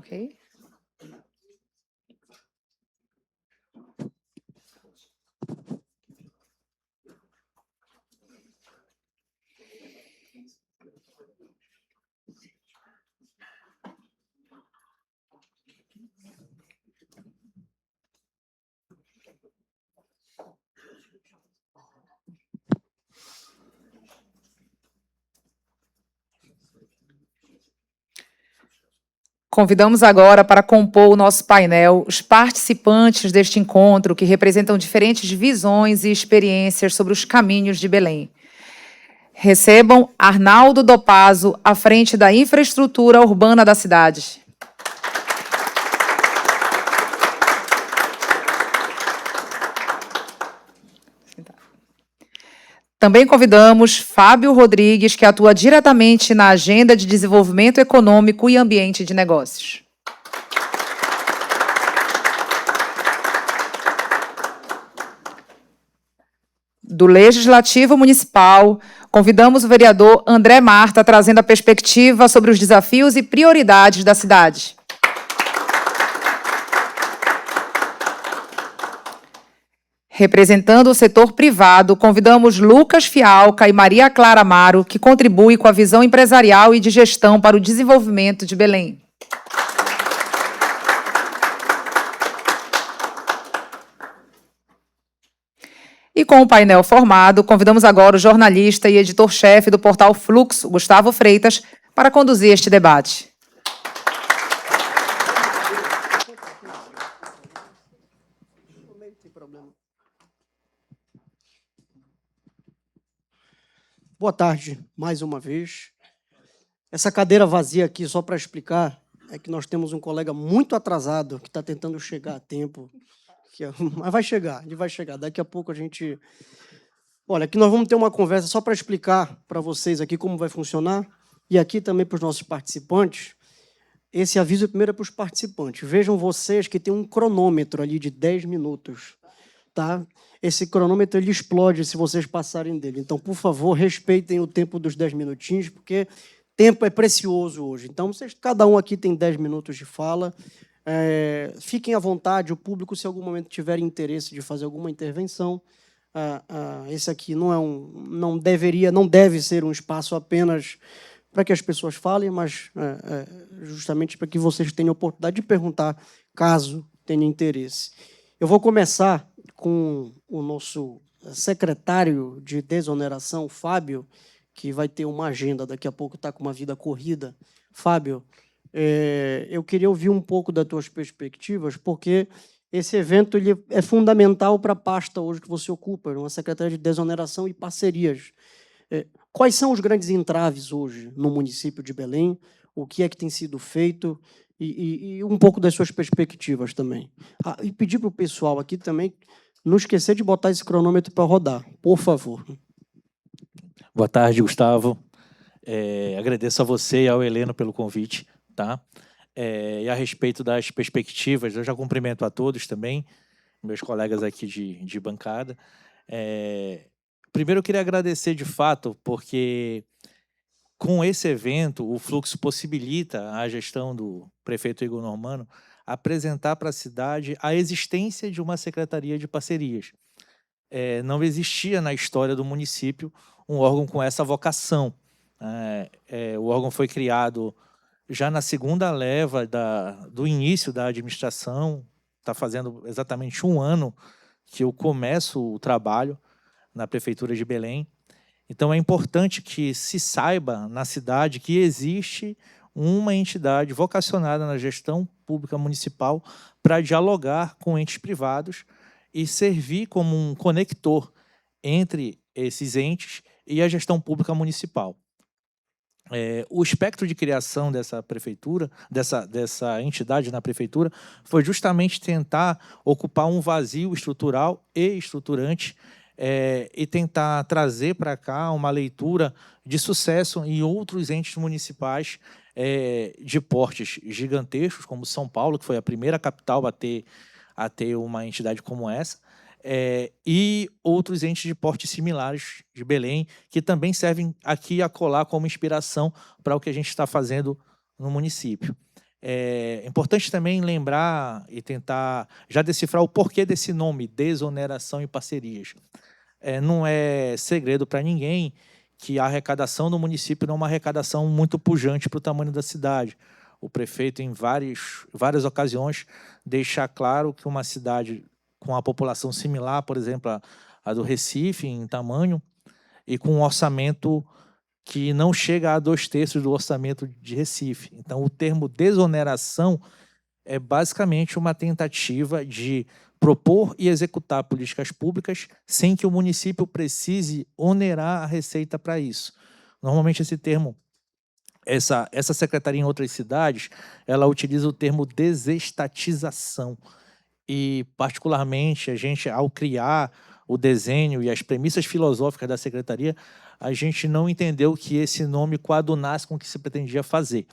Ok. Convidamos agora para compor o nosso painel os participantes deste encontro que representam diferentes visões e experiências sobre os caminhos de Belém. Recebam Arnaldo Dopazzo à frente da infraestrutura urbana da cidade. Também convidamos Fábio Rodrigues, que atua diretamente na Agenda de Desenvolvimento Econômico e Ambiente de Negócios. Do Legislativo Municipal, convidamos o vereador André Marta, trazendo a perspectiva sobre os desafios e prioridades da cidade. Representando o setor privado, convidamos Lucas Fialca e Maria Clara Amaro, que contribuem com a visão empresarial e de gestão para o desenvolvimento de Belém. E com o painel formado, convidamos agora o jornalista e editor-chefe do portal Fluxo, Gustavo Freitas, para conduzir este debate.
Boa tarde, mais uma vez. Essa cadeira vazia aqui, só para explicar, é que nós temos um colega muito atrasado que está tentando chegar a tempo. Mas vai chegar, ele vai chegar. Daqui a pouco a gente... Olha, aqui nós vamos ter uma conversa só para explicar para vocês aqui como vai funcionar e aqui também para os nossos participantes. Esse aviso primeiro é para os participantes. Vejam vocês que tem um cronômetro ali de 10 minutos, tá? Esse cronômetro ele explode se vocês passarem dele. Então, por favor, respeitem o tempo dos 10 minutinhos, porque tempo é precioso hoje. Então, cada um aqui tem 10 minutos de fala. Fiquem à vontade, o público, se em algum momento tiver interesse de fazer alguma intervenção. Esse aqui não deve ser um espaço apenas para que as pessoas falem, mas justamente para que vocês tenham a oportunidade de perguntar, caso tenham interesse. Eu vou começar com o nosso secretário de desoneração, Fábio, que vai ter uma agenda, daqui a pouco está com uma vida corrida. Fábio, eu queria ouvir um pouco das tuas perspectivas, porque esse evento ele é fundamental para a pasta hoje que você ocupa, uma secretaria de desoneração e parcerias. Quais são os grandes entraves hoje no município de Belém? O que é que tem sido feito? E um pouco das suas perspectivas também. E pedir para o pessoal aqui também não esquecer de botar esse cronômetro para rodar, por favor.
Boa tarde, Gustavo. Agradeço a você e ao Heleno pelo convite. Tá? E a respeito das perspectivas, eu já cumprimento a todos também, meus colegas aqui de bancada. Primeiro, eu queria agradecer de fato, porque com esse evento, o Fluxo possibilita a gestão do prefeito Igor Normando apresentar para a cidade a existência de uma secretaria de parcerias. Não existia na história do município um órgão com essa vocação. O órgão foi criado já na segunda leva do início da administração, está fazendo exatamente 1 ano que eu começo o trabalho na Prefeitura de Belém. Então, é importante que se saiba na cidade que existe uma entidade vocacionada na gestão pública municipal para dialogar com entes privados e servir como um conector entre esses entes e a gestão pública municipal. O espectro de criação dessa prefeitura, dessa entidade na prefeitura, foi justamente tentar ocupar um vazio estrutural e estruturante e tentar trazer para cá uma leitura de sucesso em outros entes municipais de portes gigantescos, como São Paulo, que foi a primeira capital a ter uma entidade como essa, e outros entes de portes similares de Belém, que também servem aqui a colar como inspiração para o que a gente está fazendo no município. É importante também lembrar e tentar já decifrar o porquê desse nome, desoneração e parcerias. Não é segredo para ninguém que a arrecadação do município não é uma arrecadação muito pujante para o tamanho da cidade. O prefeito, em várias ocasiões, deixa claro que uma cidade com a população similar, por exemplo, a do Recife, em tamanho, e com um orçamento que não chega a 2/3 do orçamento de Recife. Então, o termo desoneração é basicamente uma tentativa de propor e executar políticas públicas sem que o município precise onerar a receita para isso. Normalmente esse termo, essa secretaria em outras cidades, ela utiliza o termo desestatização. E, particularmente, a gente, ao criar o desenho e as premissas filosóficas da secretaria, a gente não entendeu que esse nome coadunasse com o que se pretendia fazer.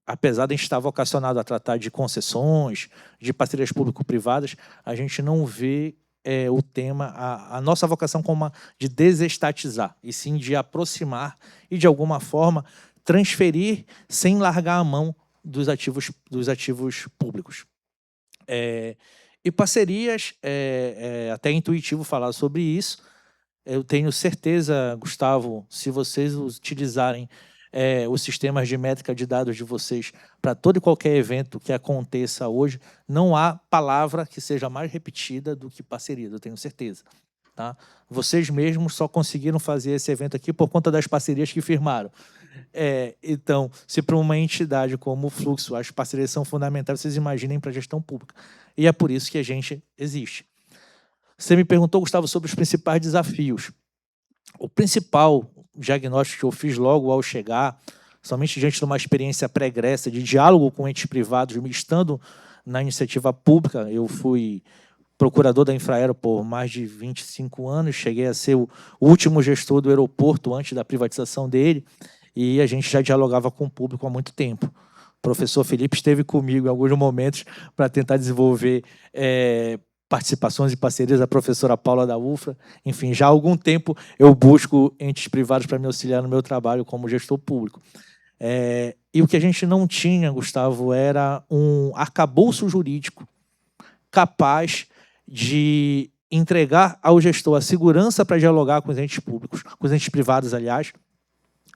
Apesar de a gente estar vocacionado a tratar de concessões, de parcerias público-privadas, a gente não vê o tema, a nossa vocação como de desestatizar, e sim de aproximar e, de alguma forma, transferir sem largar a mão dos ativos públicos. E parcerias, até intuitivo falar sobre isso. Eu tenho certeza, Gustavo, se vocês utilizarem os sistemas de métrica de dados de vocês para todo e qualquer evento que aconteça hoje, não há palavra que seja mais repetida do que parceria, eu tenho certeza. Tá? Vocês mesmos só conseguiram fazer esse evento aqui por conta das parcerias que firmaram. Então, se para uma entidade como o Fluxo as parcerias são fundamentais, vocês imaginem para a gestão pública. E é por isso que a gente existe. Você me perguntou, Gustavo, sobre os principais desafios. O principal diagnóstico que eu fiz logo ao chegar, somente diante de uma experiência pregressa de diálogo com entes privados, me estando na iniciativa pública, eu fui procurador da Infraero por mais de 25 anos, cheguei a ser o último gestor do aeroporto antes da privatização dele, e a gente já dialogava com o público há muito tempo. O professor Felipe esteve comigo em alguns momentos para tentar desenvolver participações e parcerias, a professora Paula da UFRA. Enfim, já há algum tempo eu busco entes privados para me auxiliar no meu trabalho como gestor público. E o que a gente não tinha, Gustavo, era um arcabouço jurídico capaz de entregar ao gestor a segurança para dialogar com os entes públicos, com os entes privados, aliás,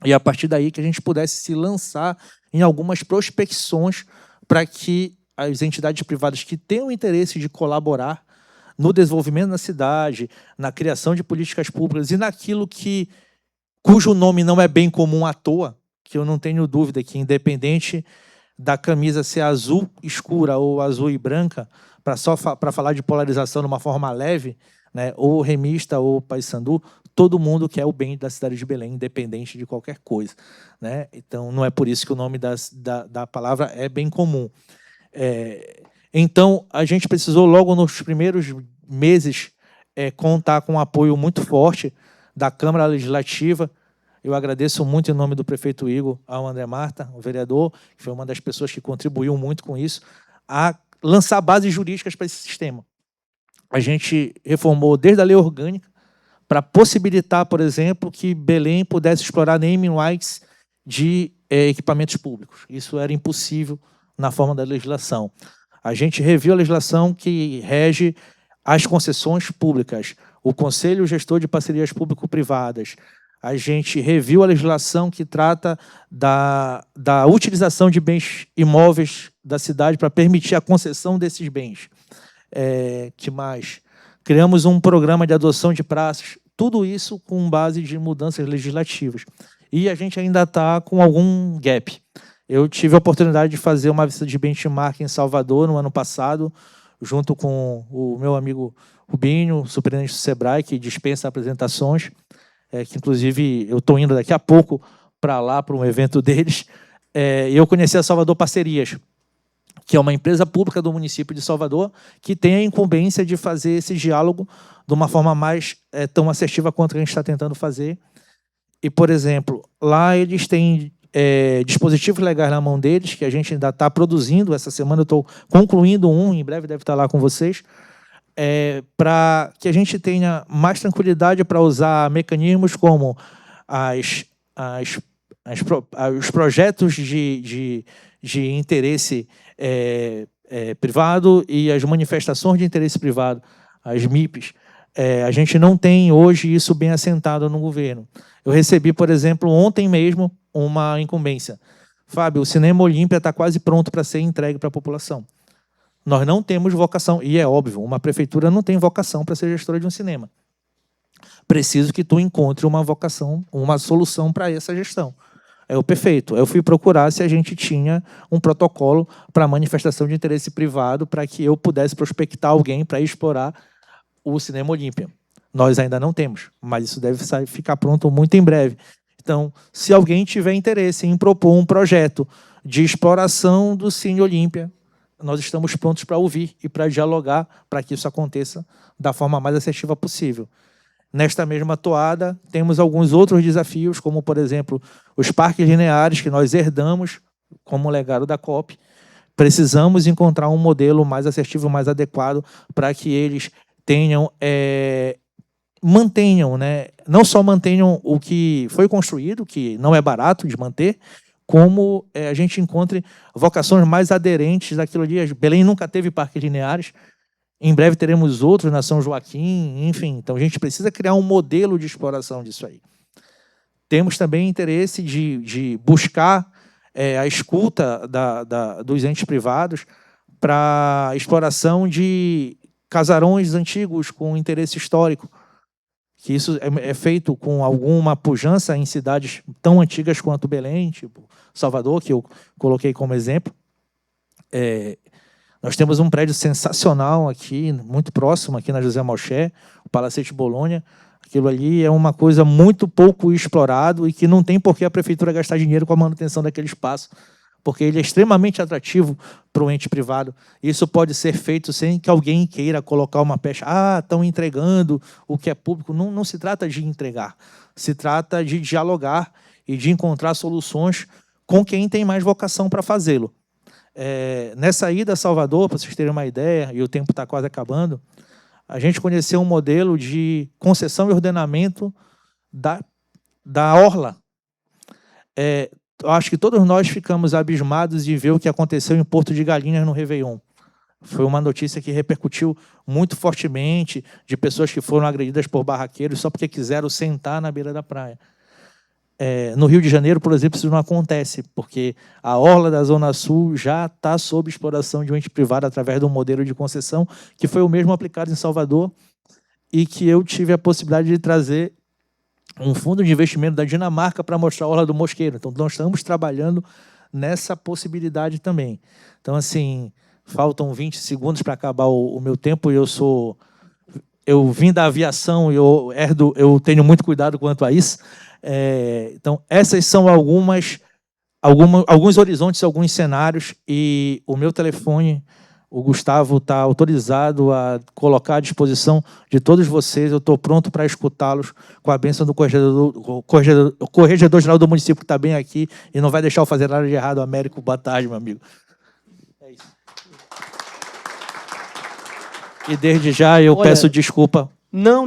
e a partir daí que a gente pudesse se lançar em algumas prospecções para que as entidades privadas que tenham interesse de colaborar no desenvolvimento da cidade, na criação de políticas públicas e naquilo cujo nome não é bem comum à toa, que eu não tenho dúvida que, independente da camisa ser azul escura ou azul e branca, para falar de polarização de uma forma leve, né, ou remista ou paysandu, todo mundo quer o bem da cidade de Belém, independente de qualquer coisa. Né? Então, não é por isso que o nome da palavra é bem comum. Então, a gente precisou, logo nos primeiros meses, contar com um apoio muito forte da Câmara Legislativa. Eu agradeço muito, em nome do prefeito Igor, ao André Marta, o vereador, que foi uma das pessoas que contribuiu muito com isso, a lançar bases jurídicas para esse sistema. A gente reformou desde a lei orgânica para possibilitar, por exemplo, que Belém pudesse explorar naming rights de equipamentos públicos. Isso era impossível na forma da legislação. A gente reviu a legislação que rege as concessões públicas, o Conselho Gestor de Parcerias Público-Privadas. A gente reviu a legislação que trata da utilização de bens imóveis da cidade para permitir a concessão desses bens. Que mais? Criamos um programa de adoção de praças, tudo isso com base de mudanças legislativas. E a gente ainda está com algum gap. Eu tive a oportunidade de fazer uma visita de benchmark em Salvador no ano passado, junto com o meu amigo Rubinho, superintendente do Sebrae, que dispensa apresentações, que inclusive eu estou indo daqui a pouco para lá, para um evento deles, e eu conheci a Salvador Parcerias, que é uma empresa pública do município de Salvador, que tem a incumbência de fazer esse diálogo de uma forma mais tão assertiva quanto a gente está tentando fazer. E, por exemplo, lá eles têm dispositivos legais na mão deles, que a gente ainda está produzindo. Essa semana eu estou concluindo um, em breve deve estar lá com vocês, para que a gente tenha mais tranquilidade para usar mecanismos como os projetos de de interesse privado e as manifestações de interesse privado, as MIPs, a gente não tem hoje isso bem assentado no governo. Eu recebi, por exemplo, ontem mesmo, uma incumbência. Fábio, o Cinema Olímpia está quase pronto para ser entregue para a população. Nós não temos vocação, e é óbvio, uma prefeitura não tem vocação para ser gestora de um cinema. Preciso que tu encontre uma vocação, uma solução para essa gestão. Perfeito. Eu fui procurar se a gente tinha um protocolo para manifestação de interesse privado para que eu pudesse prospectar alguém para explorar o Cinema Olímpia. Nós ainda não temos, mas isso deve ficar pronto muito em breve. Então, se alguém tiver interesse em propor um projeto de exploração do Cine Olímpia, nós estamos prontos para ouvir e para dialogar para que isso aconteça da forma mais assertiva possível. Nesta mesma toada, temos alguns outros desafios, como, por exemplo, os parques lineares que nós herdamos como legado da COP. Precisamos encontrar um modelo mais assertivo, mais adequado, para que eles mantenham, né? Não só mantenham o que foi construído, que não é barato de manter, como a gente encontre vocações mais aderentes daquilo ali. Belém nunca teve parques lineares, em breve teremos outros na São Joaquim, enfim. Então, a gente precisa criar um modelo de exploração disso aí. Temos também interesse de buscar a escuta dos entes privados para exploração de casarões antigos com interesse histórico, que isso é feito com alguma pujança em cidades tão antigas quanto Belém, tipo Salvador, que eu coloquei como exemplo. Nós temos um prédio sensacional aqui, muito próximo, aqui na José Malcher, o Palacete Bolonha. Aquilo ali é uma coisa muito pouco explorado e que não tem por que a prefeitura gastar dinheiro com a manutenção daquele espaço, porque ele é extremamente atrativo para o ente privado. Isso pode ser feito sem que alguém queira colocar uma pecha. Estão entregando o que é público. Não, não se trata de entregar. Se trata de dialogar e de encontrar soluções com quem tem mais vocação para fazê-lo. Nessa ida a Salvador, para vocês terem uma ideia, e o tempo está quase acabando, a gente conheceu um modelo de concessão e ordenamento da orla. Acho que todos nós ficamos abismados de ver o que aconteceu em Porto de Galinhas no Réveillon. Foi uma notícia que repercutiu muito fortemente, de pessoas que foram agredidas por barraqueiros só porque quiseram sentar na beira da praia. No Rio de Janeiro, por exemplo, isso não acontece, porque a orla da Zona Sul já está sob exploração de um ente privado através de um modelo de concessão, que foi o mesmo aplicado em Salvador, e que eu tive a possibilidade de trazer um fundo de investimento da Dinamarca para mostrar a orla do Mosqueiro. Então, nós estamos trabalhando nessa possibilidade também. Então, assim, faltam 20 segundos para acabar o meu tempo, e eu vim da aviação, eu tenho muito cuidado quanto a isso. Então, essas são alguns horizontes, alguns cenários, e o meu telefone, o Gustavo, está autorizado a colocar à disposição de todos vocês. Eu estou pronto para escutá-los, com a bênção do corregedor-geral do município, que está bem aqui e não vai deixar eu fazer nada de errado. Américo, boa tarde, meu amigo. É isso. E desde já eu peço desculpa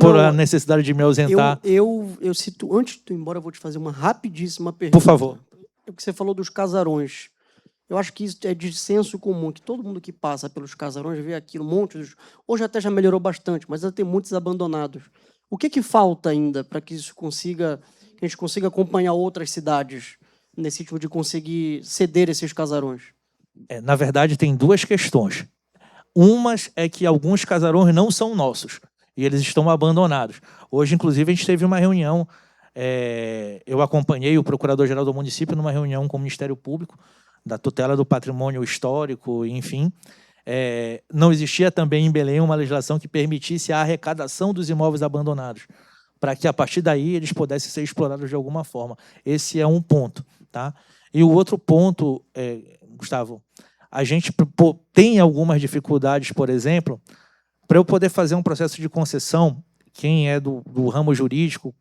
por a necessidade de me ausentar.
Eu cito, antes de tu ir embora, eu vou te fazer uma rapidíssima pergunta.
Por favor.
O que você falou dos casarões. Eu acho que isso é de senso comum, que todo mundo que passa pelos casarões vê aquilo, hoje até já melhorou bastante, mas ainda tem muitos abandonados. O que falta ainda para que a gente consiga acompanhar outras cidades nesse tipo de conseguir ceder esses casarões?
Na verdade, tem duas questões. Uma é que alguns casarões não são nossos e eles estão abandonados. Hoje, inclusive, a gente teve uma reunião, eu acompanhei o Procurador-Geral do Município numa reunião com o Ministério Público, da tutela do patrimônio histórico, enfim. Não existia também em Belém uma legislação que permitisse a arrecadação dos imóveis abandonados, para que, a partir daí, eles pudessem ser explorados de alguma forma. Esse é um ponto. Tá? E o outro ponto, Gustavo, a gente tem algumas dificuldades, por exemplo, para eu poder fazer um processo de concessão. Quem é do ramo jurídico,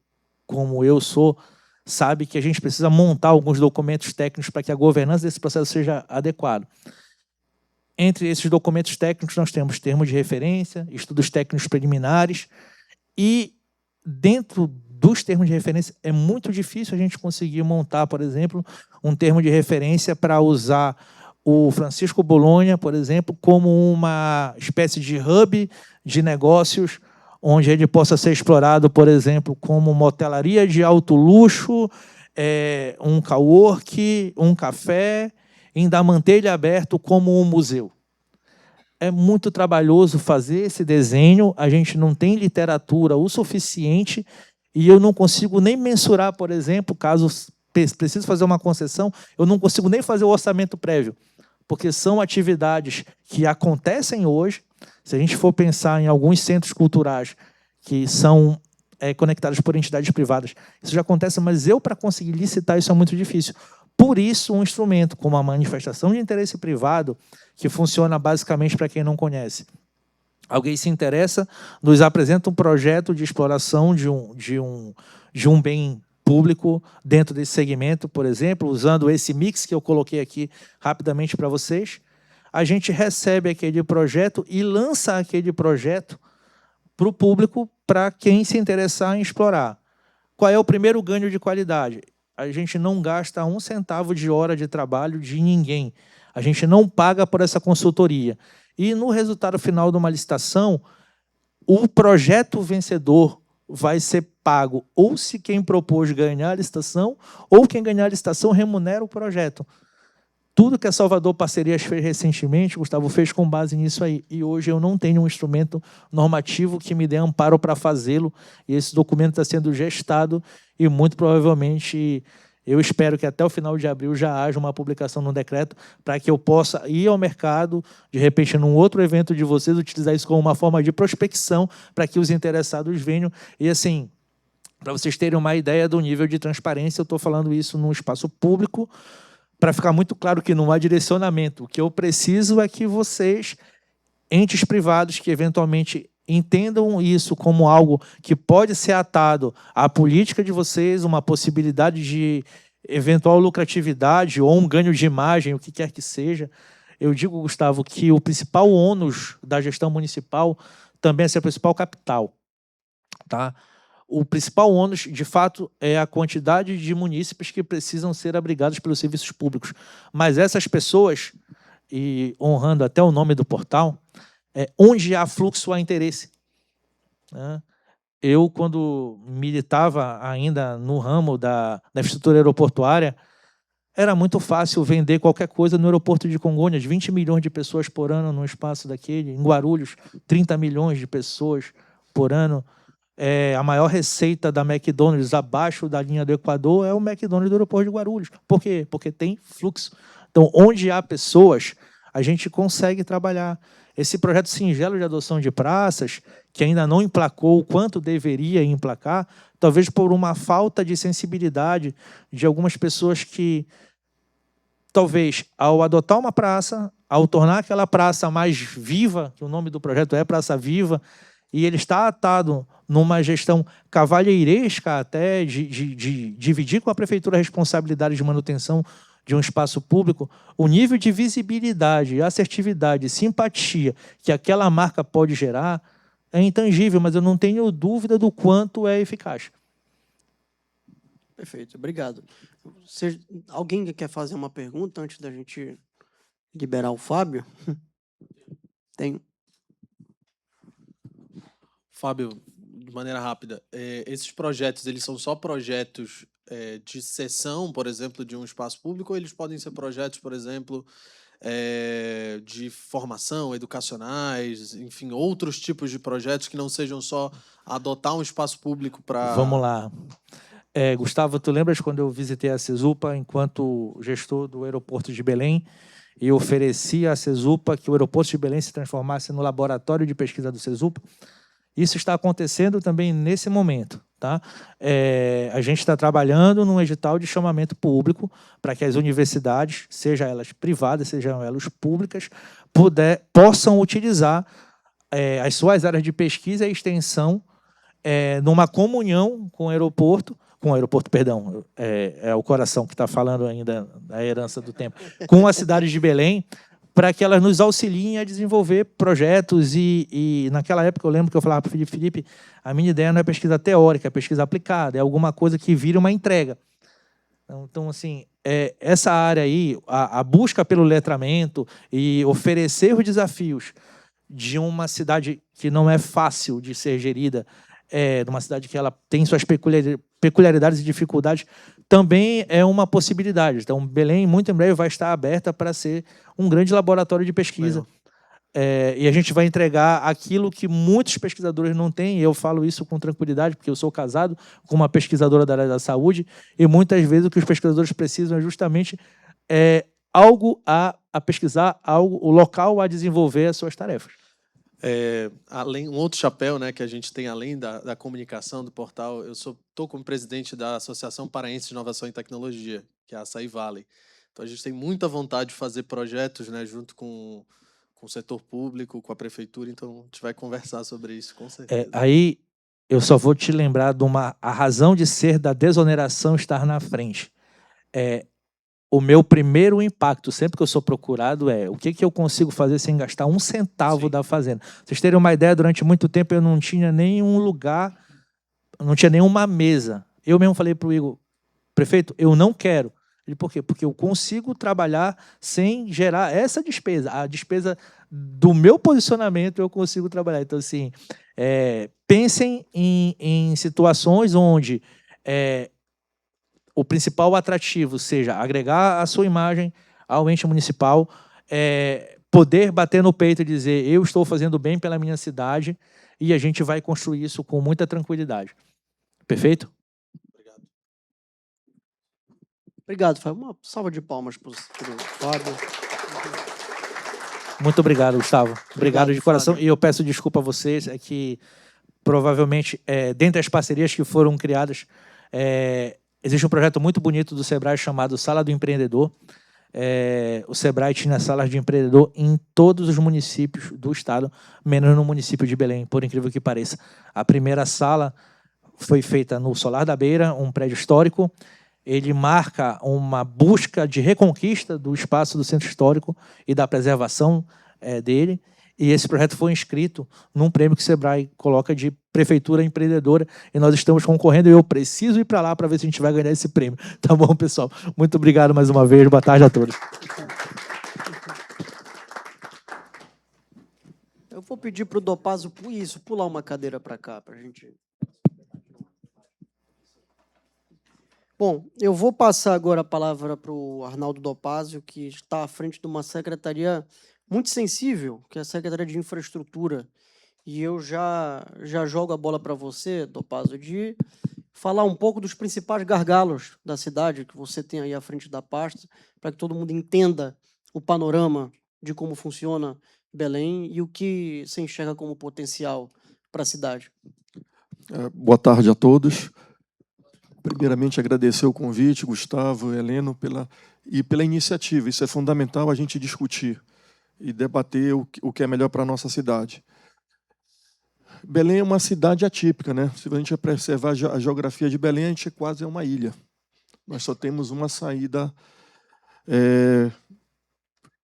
como eu sou, sabe que a gente precisa montar alguns documentos técnicos para que a governança desse processo seja adequada. Entre esses documentos técnicos, nós temos termos de referência, estudos técnicos preliminares, e dentro dos termos de referência é muito difícil a gente conseguir montar, por exemplo, um termo de referência para usar o Francisco Bolonha, por exemplo, como uma espécie de hub de negócios, onde ele possa ser explorado, por exemplo, como uma hotelaria de alto luxo, um cowork, um café, ainda manter ele aberto como um museu. É muito trabalhoso fazer esse desenho, a gente não tem literatura o suficiente e eu não consigo nem mensurar, por exemplo, caso precise fazer uma concessão, eu não consigo nem fazer o orçamento prévio, porque são atividades que acontecem hoje. Se a gente for pensar em alguns centros culturais que são conectados por entidades privadas, isso já acontece, mas eu, para conseguir licitar, isso é muito difícil. Por isso, um instrumento como a manifestação de interesse privado, que funciona basicamente para quem não conhece. Alguém se interessa, nos apresenta um projeto de exploração de um bem público dentro desse segmento, por exemplo, usando esse mix que eu coloquei aqui rapidamente para vocês. A gente recebe aquele projeto e lança aquele projeto para o público, para quem se interessar em explorar. Qual é o primeiro ganho de qualidade? A gente não gasta 1 centavo de hora de trabalho de ninguém. A gente não paga por essa consultoria. E, no resultado final de uma licitação, o projeto vencedor vai ser pago ou se quem propôs ganhar a licitação, ou quem ganhar a licitação remunera o projeto. Tudo que a Salvador Parcerias fez recentemente, Gustavo, fez com base nisso aí. E hoje eu não tenho um instrumento normativo que me dê amparo para fazê-lo. E esse documento está sendo gestado e, muito provavelmente, eu espero que até o final de abril já haja uma publicação no decreto para que eu possa ir ao mercado, de repente, num outro evento de vocês, utilizar isso como uma forma de prospecção para que os interessados venham. E, assim, para vocês terem uma ideia do nível de transparência, eu estou falando isso num espaço público, para ficar muito claro que não há direcionamento. O que eu preciso é que vocês, entes privados, que eventualmente entendam isso como algo que pode ser atado à política de vocês, uma possibilidade de eventual lucratividade ou um ganho de imagem, o que quer que seja. Eu digo, Gustavo, que o principal ônus da gestão municipal também é ser o principal capital. Tá? O principal ônus, de fato, é a quantidade de munícipes que precisam ser abrigados pelos serviços públicos. Mas essas pessoas, e honrando até o nome do portal, onde há fluxo, há interesse. Eu, quando militava ainda no ramo da infraestrutura aeroportuária, era muito fácil vender qualquer coisa no aeroporto de Congonhas, 20 milhões de pessoas por ano no espaço daquele, em Guarulhos, 30 milhões de pessoas por ano. A maior receita da McDonald's abaixo da linha do Equador é o McDonald's do aeroporto de Guarulhos. Por quê? Porque tem fluxo. Então, onde há pessoas, a gente consegue trabalhar. Esse projeto singelo de adoção de praças, que ainda não emplacou o quanto deveria emplacar, talvez por uma falta de sensibilidade de algumas pessoas que, talvez, ao adotar uma praça, ao tornar aquela praça mais viva, que o nome do projeto é Praça Viva, e ele está atado numa gestão cavalheiresca até de dividir com a prefeitura a responsabilidade de manutenção de um espaço público, o nível de visibilidade, assertividade, simpatia que aquela marca pode gerar é intangível, mas eu não tenho dúvida do quanto é eficaz.
Perfeito, obrigado. Alguém quer fazer uma pergunta antes da gente liberar o Fábio? Tenho.
Fábio, de maneira rápida, esses projetos, eles são só projetos de cessão, por exemplo, de um espaço público, ou eles podem ser projetos, por exemplo, de formação, educacionais, enfim, outros tipos de projetos que não sejam só adotar um espaço público para...
Vamos lá. Gustavo, tu lembras quando eu visitei a Cesupa enquanto gestor do aeroporto de Belém e ofereci à Cesupa que o aeroporto de Belém se transformasse no laboratório de pesquisa do Cesupa? Isso está acontecendo também nesse momento. Tá? A gente está trabalhando num edital de chamamento público para que as universidades, sejam elas privadas, sejam elas públicas, possam utilizar as suas áreas de pesquisa e extensão numa comunhão com o aeroporto, perdão, é o coração que está falando ainda da herança do tempo, com a cidade de Belém, para que elas nos auxiliem a desenvolver projetos. E naquela época eu lembro que eu falava para o Felipe, a minha ideia não é pesquisa teórica, é pesquisa aplicada, é alguma coisa que vire uma entrega. Então, assim, essa área aí, a busca pelo letramento e oferecer os desafios de uma cidade que não é fácil de ser gerida, de uma cidade que ela tem suas peculiaridades e dificuldades, também é uma possibilidade. Então, Belém, muito em breve, vai estar aberta para ser um grande laboratório de pesquisa.
Legal.
E a gente vai entregar aquilo que muitos pesquisadores não têm, e eu falo isso com tranquilidade, porque eu sou casado com uma pesquisadora da área da saúde, e muitas vezes o que os pesquisadores precisam é justamente algo a pesquisar, o local a desenvolver as suas tarefas.
Além um outro chapéu, né, que a gente tem além da comunicação do portal, eu estou como presidente da Associação Paraense de Inovação e Tecnologia, que é a Açaí Valley. Então a gente tem muita vontade de fazer projetos, né, junto com o setor público, com a prefeitura, então a gente vai conversar sobre isso, com certeza.
Aí eu só vou te lembrar de a razão de ser da desoneração estar na frente. O meu primeiro impacto, sempre que eu sou procurado, o que eu consigo fazer sem gastar um centavo da fazenda. Vocês terem uma ideia, durante muito tempo eu não tinha nenhum lugar, não tinha nenhuma mesa. Eu mesmo falei para o Igor, prefeito, eu não quero. Ele, por quê? Porque eu consigo trabalhar sem gerar essa despesa. A despesa do meu posicionamento eu consigo trabalhar. Então, assim, pensem em situações onde o principal atrativo seja agregar a sua imagem ao ente municipal, poder bater no peito e dizer eu estou fazendo bem pela minha cidade, e a gente vai construir isso com muita tranquilidade. Perfeito?
Obrigado, Fábio. Uma salva de palmas para o Fábio.
Muito obrigado, Gustavo. Obrigado de coração.
Fábio.
E eu peço desculpa a vocês, que provavelmente, dentre as parcerias que foram criadas, existe um projeto muito bonito do Sebrae chamado Sala do Empreendedor. O Sebrae tinha salas de empreendedor em todos os municípios do estado, menos no município de Belém, por incrível que pareça. A primeira sala foi feita no Solar da Beira, um prédio histórico. Ele marca uma busca de reconquista do espaço do centro histórico e da preservação dele. E esse projeto foi inscrito num prêmio que o Sebrae coloca de Prefeitura Empreendedora, e nós estamos concorrendo, e eu preciso ir para lá para ver se a gente vai ganhar esse prêmio. Tá bom, pessoal? Muito obrigado mais uma vez. Boa tarde a todos.
Eu vou pedir para o Dopazio pular uma cadeira para cá, para a gente... Bom, eu vou passar agora a palavra para o Arnaldo Dopazio, que está à frente de uma secretaria muito sensível, que é a Secretaria de Infraestrutura. E eu já jogo a bola para você, Dopazio, de falar um pouco dos principais gargalos da cidade que você tem aí à frente da pasta, para que todo mundo entenda o panorama de como funciona Belém e o que se enxerga como potencial para a cidade.
Boa tarde a todos. Primeiramente, agradecer o convite, Gustavo, Heleno, pela iniciativa. Isso é fundamental a gente discutir e debater o que é melhor para a nossa cidade. Belém é uma cidade atípica, né? Se a gente observar a geografia de Belém, a gente quase é uma ilha. Nós só temos uma saída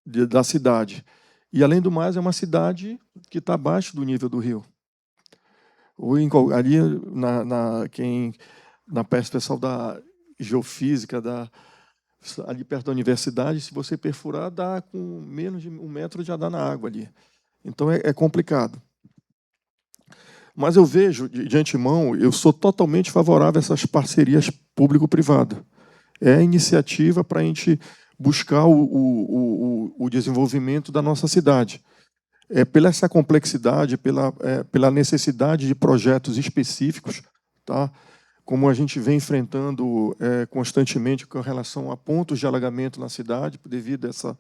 da cidade. E, além do mais, é uma cidade que está abaixo do nível do rio. Ali, na pessoal da geofísica, ali perto da universidade, se você perfurar, dá com menos de 1 metro, já dá na água ali. Então, é complicado. Mas eu vejo, de antemão, eu sou totalmente favorável a essas parcerias público-privadas. É a iniciativa para a gente buscar o desenvolvimento da nossa cidade. Pela essa complexidade, pela necessidade de projetos específicos, tá? Como a gente vem enfrentando constantemente com relação a pontos de alagamento na cidade, devido a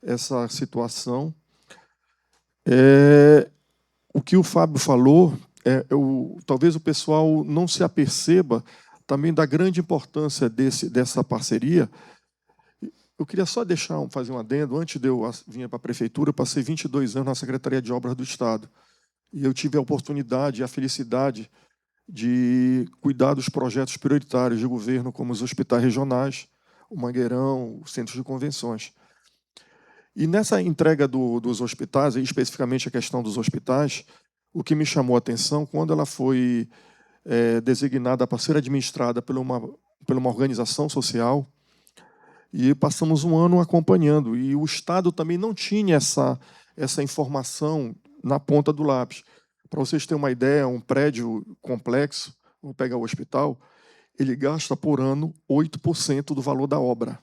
essa situação. O que o Fábio falou, talvez o pessoal não se aperceba também da grande importância dessa parceria. Eu queria só fazer um adendo. Antes de eu vir para a prefeitura, eu passei 22 anos na Secretaria de Obras do Estado. E eu tive a oportunidade e a felicidade de cuidar dos projetos prioritários de governo, como os hospitais regionais, o Mangueirão, os centros de convenções. E nessa entrega dos hospitais, e especificamente a questão dos hospitais, o que me chamou a atenção, quando ela foi designada para ser administrada por por uma organização social, e passamos um ano acompanhando. E o Estado também não tinha essa informação na ponta do lápis. Para vocês terem uma ideia, um prédio complexo, vou pegar o hospital, ele gasta por ano 8% do valor da obra.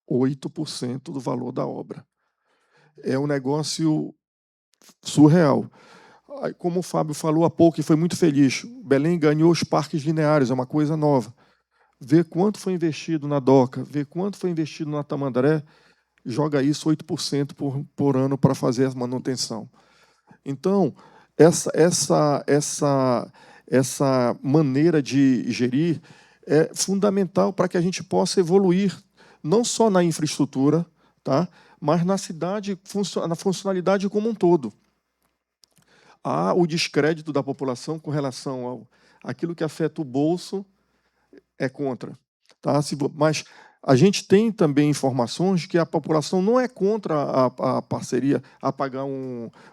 8% do valor da obra. É um negócio surreal. Aí, como o Fábio falou há pouco, e foi muito feliz, Belém ganhou os parques lineares, é uma coisa nova. Ver quanto foi investido na DOCA, ver quanto foi investido na Tamandaré, joga isso 8% por ano para fazer a manutenção. Então, essa maneira de gerir é fundamental para que a gente possa evoluir, não só na infraestrutura, tá? Mas na cidade, na funcionalidade como um todo. Há o descrédito da população com relação àquilo que afeta o bolso, é contra. Tá? Mas a gente tem também informações que a população não é contra a parceria, a pagar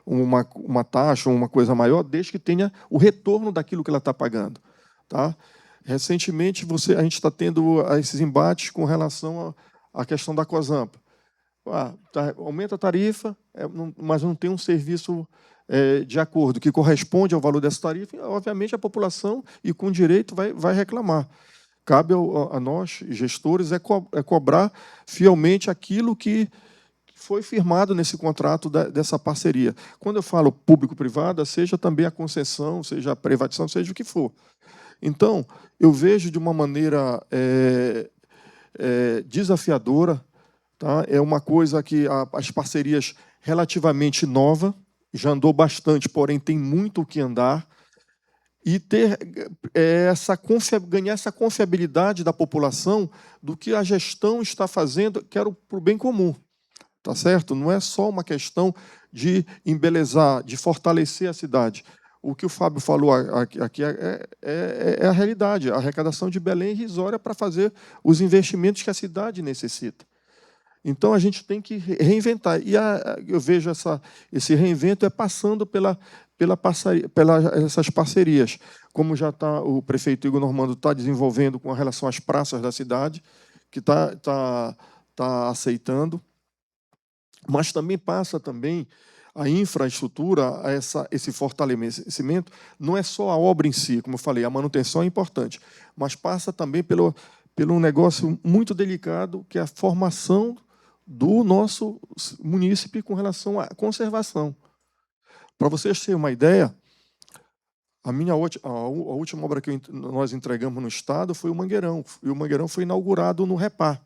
uma taxa, uma coisa maior, desde que tenha o retorno daquilo que ela está pagando. Tá? Recentemente, a gente está tendo esses embates com relação à questão da COSAMPA. Aumenta a tarifa, mas não tem um serviço de acordo que corresponde ao valor dessa tarifa, obviamente a população, e com direito, vai reclamar. Cabe a nós, gestores, cobrar fielmente aquilo que foi firmado nesse contrato dessa parceria. Quando eu falo público-privada, seja também a concessão, seja a privatização, seja o que for. Então, eu vejo de uma maneira desafiadora, tá? É uma coisa que as parcerias relativamente nova, já andou bastante, porém tem muito o que andar, e ganhar essa confiabilidade da população do que a gestão está fazendo, que era para o bem comum. Tá certo? Não é só uma questão de embelezar, de fortalecer a cidade. O que o Fábio falou aqui é a realidade. A arrecadação de Belém é irrisória para fazer os investimentos que a cidade necessita. Então, a gente tem que reinventar. E eu vejo esse reinvento passando essas parcerias, como já o prefeito Igor Normando está desenvolvendo com relação às praças da cidade, que está aceitando, mas também passa a infraestrutura, esse fortalecimento, não é só a obra em si, como eu falei, a manutenção é importante, mas passa também pelo negócio muito delicado, que é a formação do nosso munícipe com relação à conservação. Para vocês terem uma ideia, a última obra que nós entregamos no Estado foi o Mangueirão, e o Mangueirão foi inaugurado no Repar.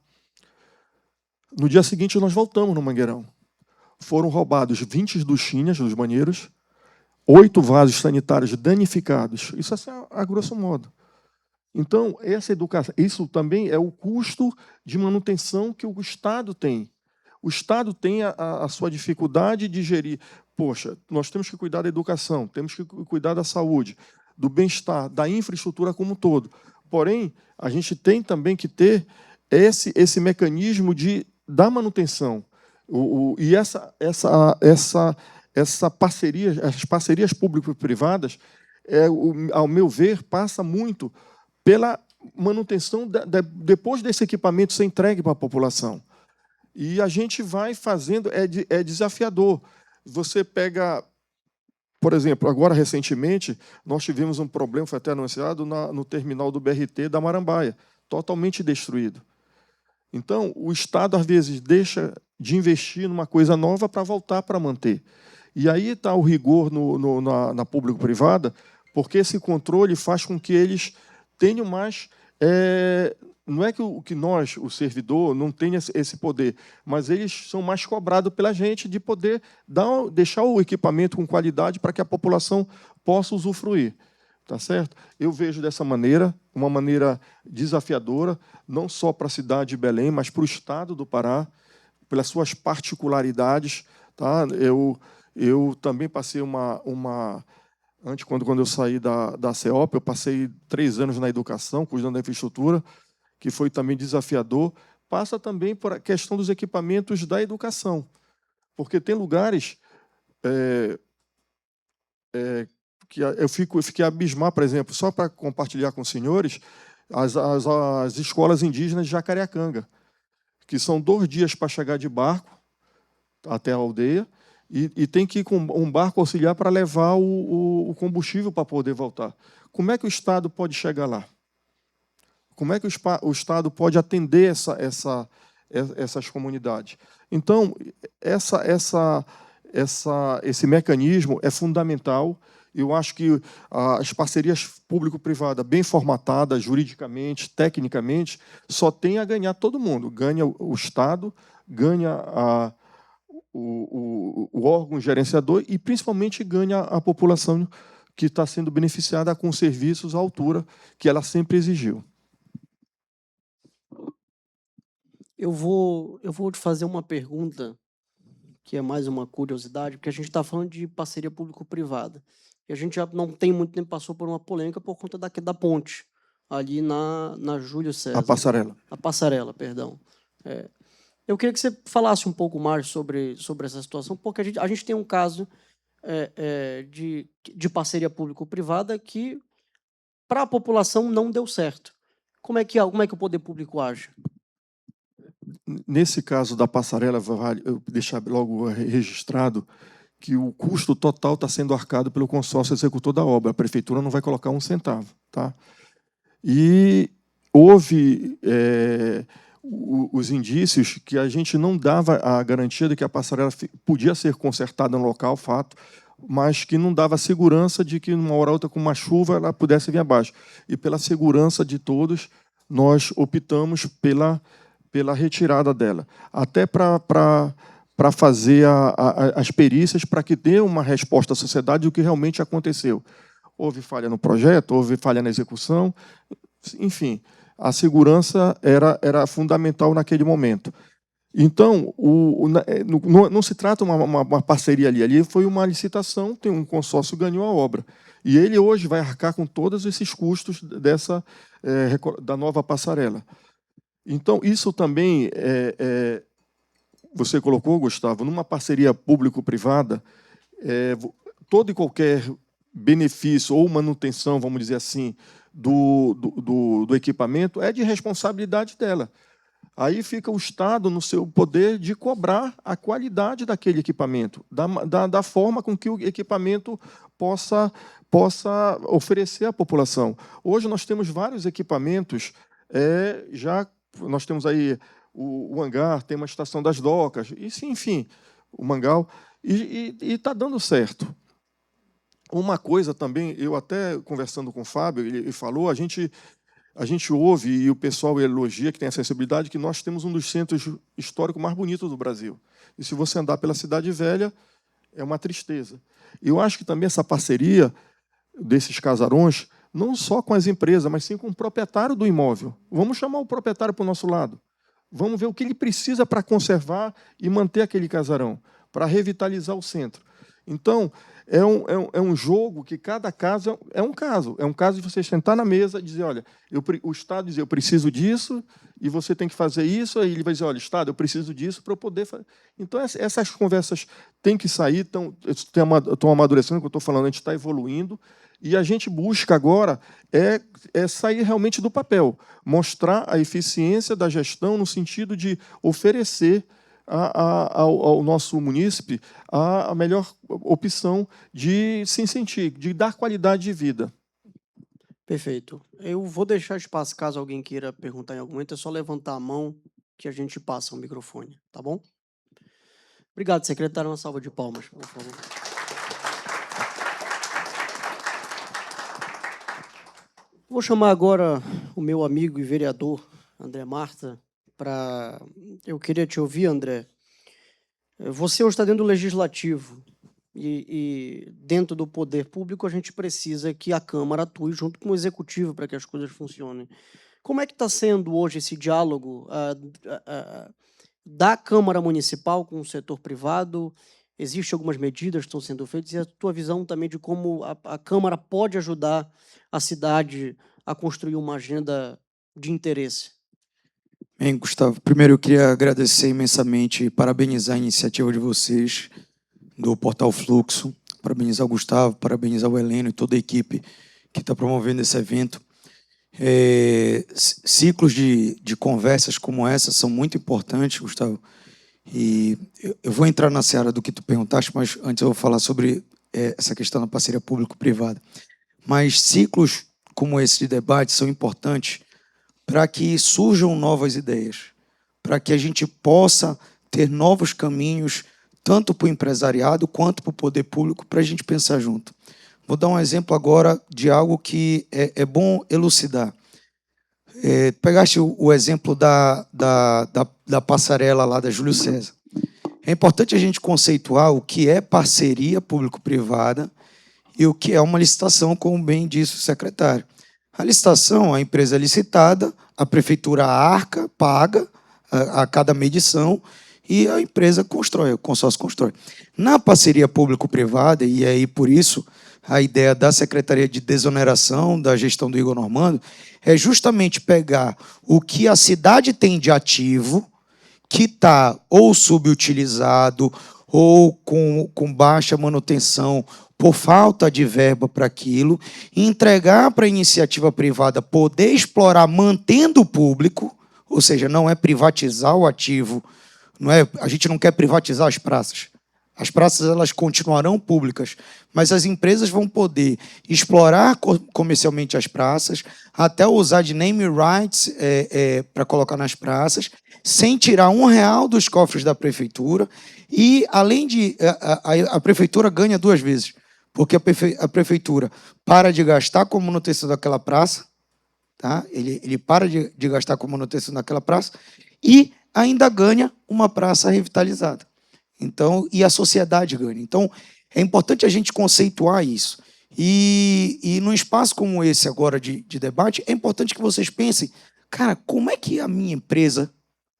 No dia seguinte, nós voltamos no Mangueirão. Foram roubados 20 duchinhas dos banheiros, 8 vasos sanitários danificados. Isso assim, a grosso modo. Então, essa educação, isso também é o custo de manutenção que o Estado tem. O Estado tem a sua dificuldade de gerir. Poxa, nós temos que cuidar da educação, temos que cuidar da saúde, do bem-estar, da infraestrutura como um todo. Porém, a gente tem também que ter esse mecanismo da manutenção. E essa parceria, as parcerias público-privadas, ao meu ver, passa muito pela manutenção depois desse equipamento ser entregue para a população. E a gente vai fazendo, é desafiador. Você pega, por exemplo, agora recentemente, nós tivemos um problema, foi até anunciado, no terminal do BRT da Marambaia, totalmente destruído. Então, o Estado, às vezes, deixa de investir numa coisa nova para voltar para manter. E aí está o rigor na público-privada, porque esse controle faz com que eles tenham mais... não é que nós, o servidor, não tenha esse poder, mas eles são mais cobrados pela gente de poder deixar o equipamento com qualidade para que a população possa usufruir. Tá certo? Eu vejo dessa maneira, uma maneira desafiadora, não só para a cidade de Belém, mas para o estado do Pará, pelas suas particularidades. Tá? Eu também passei antes, quando eu saí da CEOP, eu passei 3 anos na educação, cuidando da infraestrutura, que foi também desafiador. Passa também por a questão dos equipamentos da educação, porque tem lugares que eu fiquei abismado, por exemplo, só para compartilhar com os senhores, as escolas indígenas de Jacareacanga, que são 2 dias para chegar de barco até a aldeia, e tem que ir com um barco auxiliar para levar o combustível para poder voltar. Como é que o Estado pode chegar lá? Como é que o Estado pode atender essas comunidades? Então, esse mecanismo é fundamental. Eu acho que as parcerias público-privada bem formatadas, juridicamente, tecnicamente, só tem a ganhar todo mundo. Ganha o Estado, ganha o órgão gerenciador e, principalmente, ganha a população que está sendo beneficiada com serviços à altura que ela sempre exigiu.
Eu vou te fazer uma pergunta, que é mais uma curiosidade, porque a gente está falando de parceria público-privada. E a gente já não tem muito tempo, passou por uma polêmica por conta da ponte, ali na Júlio César.
A passarela.
A passarela, perdão. Eu queria que você falasse um pouco mais sobre essa situação, porque a gente tem um caso de parceria público-privada que, para a população, não deu certo. Como é que o poder público age?
Nesse caso da passarela, eu deixar logo registrado que o custo total está sendo arcado pelo consórcio executor da obra. A prefeitura não vai colocar um centavo. Tá? E houve os indícios que a gente não dava a garantia de que a passarela podia ser consertada no local, fato, mas que não dava segurança de que, numa hora ou outra, com uma chuva, ela pudesse vir abaixo. E pela segurança de todos, nós optamos pela retirada dela, até para fazer as perícias, para que dê uma resposta à sociedade do que realmente aconteceu. Houve falha no projeto, houve falha na execução, enfim, a segurança era fundamental naquele momento. Então, não se trata de uma parceria ali foi uma licitação, tem um consórcio que ganhou a obra. E ele hoje vai arcar com todos esses custos da nova passarela. Então, isso também, você colocou, Gustavo, numa parceria público-privada, todo e qualquer benefício ou manutenção, vamos dizer assim, do equipamento é de responsabilidade dela. Aí fica o Estado no seu poder de cobrar a qualidade daquele equipamento, da forma com que o equipamento possa oferecer à população. Hoje nós temos vários equipamentos, nós temos aí o hangar, tem uma estação das docas, enfim, o mangal, e está dando certo. Uma coisa também, eu até conversando com o Fábio, ele falou, a gente ouve, e o pessoal elogia, que tem acessibilidade, que nós temos um dos centros históricos mais bonitos do Brasil. E se você andar pela Cidade Velha, é uma tristeza. Eu acho que também essa parceria desses casarões, não só com as empresas, mas sim com o proprietário do imóvel. Vamos chamar o proprietário para o nosso lado. Vamos ver o que ele precisa para conservar e manter aquele casarão, para revitalizar o centro. Então, é um jogo que cada caso é um caso. É um caso de você sentar na mesa e dizer, olha, o Estado diz, eu preciso disso, e você tem que fazer isso, aí ele vai dizer, olha, Estado, eu preciso disso para eu poder fazer. Então, essas conversas têm que sair, estão amadurecendo, o que eu estou falando, a gente está evoluindo, e a gente busca agora sair realmente do papel, mostrar a eficiência da gestão no sentido de oferecer ao nosso munícipe a melhor opção de se sentir, de dar qualidade de vida.
Perfeito. Eu vou deixar espaço, caso alguém queira perguntar em algum momento, é só levantar a mão que a gente passa o microfone, tá bom? Obrigado, secretário. Uma salva de palmas, por favor. Vou chamar agora o meu amigo e vereador, André Marta, eu queria te ouvir, André. Você hoje está dentro do Legislativo e dentro do poder público a gente precisa que a Câmara atue junto com o Executivo para que as coisas funcionem. Como é que está sendo hoje esse diálogo da Câmara Municipal com o setor privado? Existem algumas medidas que estão sendo feitas e a tua visão também de como a Câmara pode ajudar a cidade a construir uma agenda de interesse?
Bem, Gustavo, primeiro eu queria agradecer imensamente e parabenizar a iniciativa de vocês, do Portal Fluxo, parabenizar o Gustavo, parabenizar o Heleno e toda a equipe que está promovendo esse evento. Ciclos de conversas como essa são muito importantes, Gustavo. E eu vou entrar na seara do que tu perguntaste, mas antes eu vou falar sobre essa questão da parceria público-privada. Mas ciclos como esse de debate são importantes para que surjam novas ideias, para que a gente possa ter novos caminhos, tanto para o empresariado quanto para o poder público, para a gente pensar junto. Vou dar um exemplo agora de algo que é bom elucidar. Pegaste o exemplo da passarela lá da Júlio César. É importante a gente conceituar o que é parceria público-privada e o que é uma licitação, como bem disse o secretário. A licitação, a empresa é licitada, a prefeitura arca, paga a cada medição e a empresa constrói, o consórcio constrói. Na parceria público-privada, e aí por isso a ideia da Secretaria de Desoneração da gestão do Igor Normando é justamente pegar o que a cidade tem de ativo, que está ou subutilizado ou com baixa manutenção por falta de verba para aquilo, e entregar para a iniciativa privada poder explorar mantendo o público, ou seja, não é privatizar o ativo, a gente não quer privatizar as praças. As praças elas continuarão públicas, mas as empresas vão poder explorar comercialmente as praças, até usar de name rights para colocar nas praças, sem tirar R$1 dos cofres da prefeitura. E, além de... A prefeitura ganha 2 vezes, porque a prefeitura para de gastar com a manutenção daquela praça, tá? Ele para de gastar com a manutenção daquela praça e ainda ganha uma praça revitalizada. Então, e a sociedade ganha. Então, é importante a gente conceituar isso. E num espaço como esse agora de debate, é importante que vocês pensem, cara, como é que a minha empresa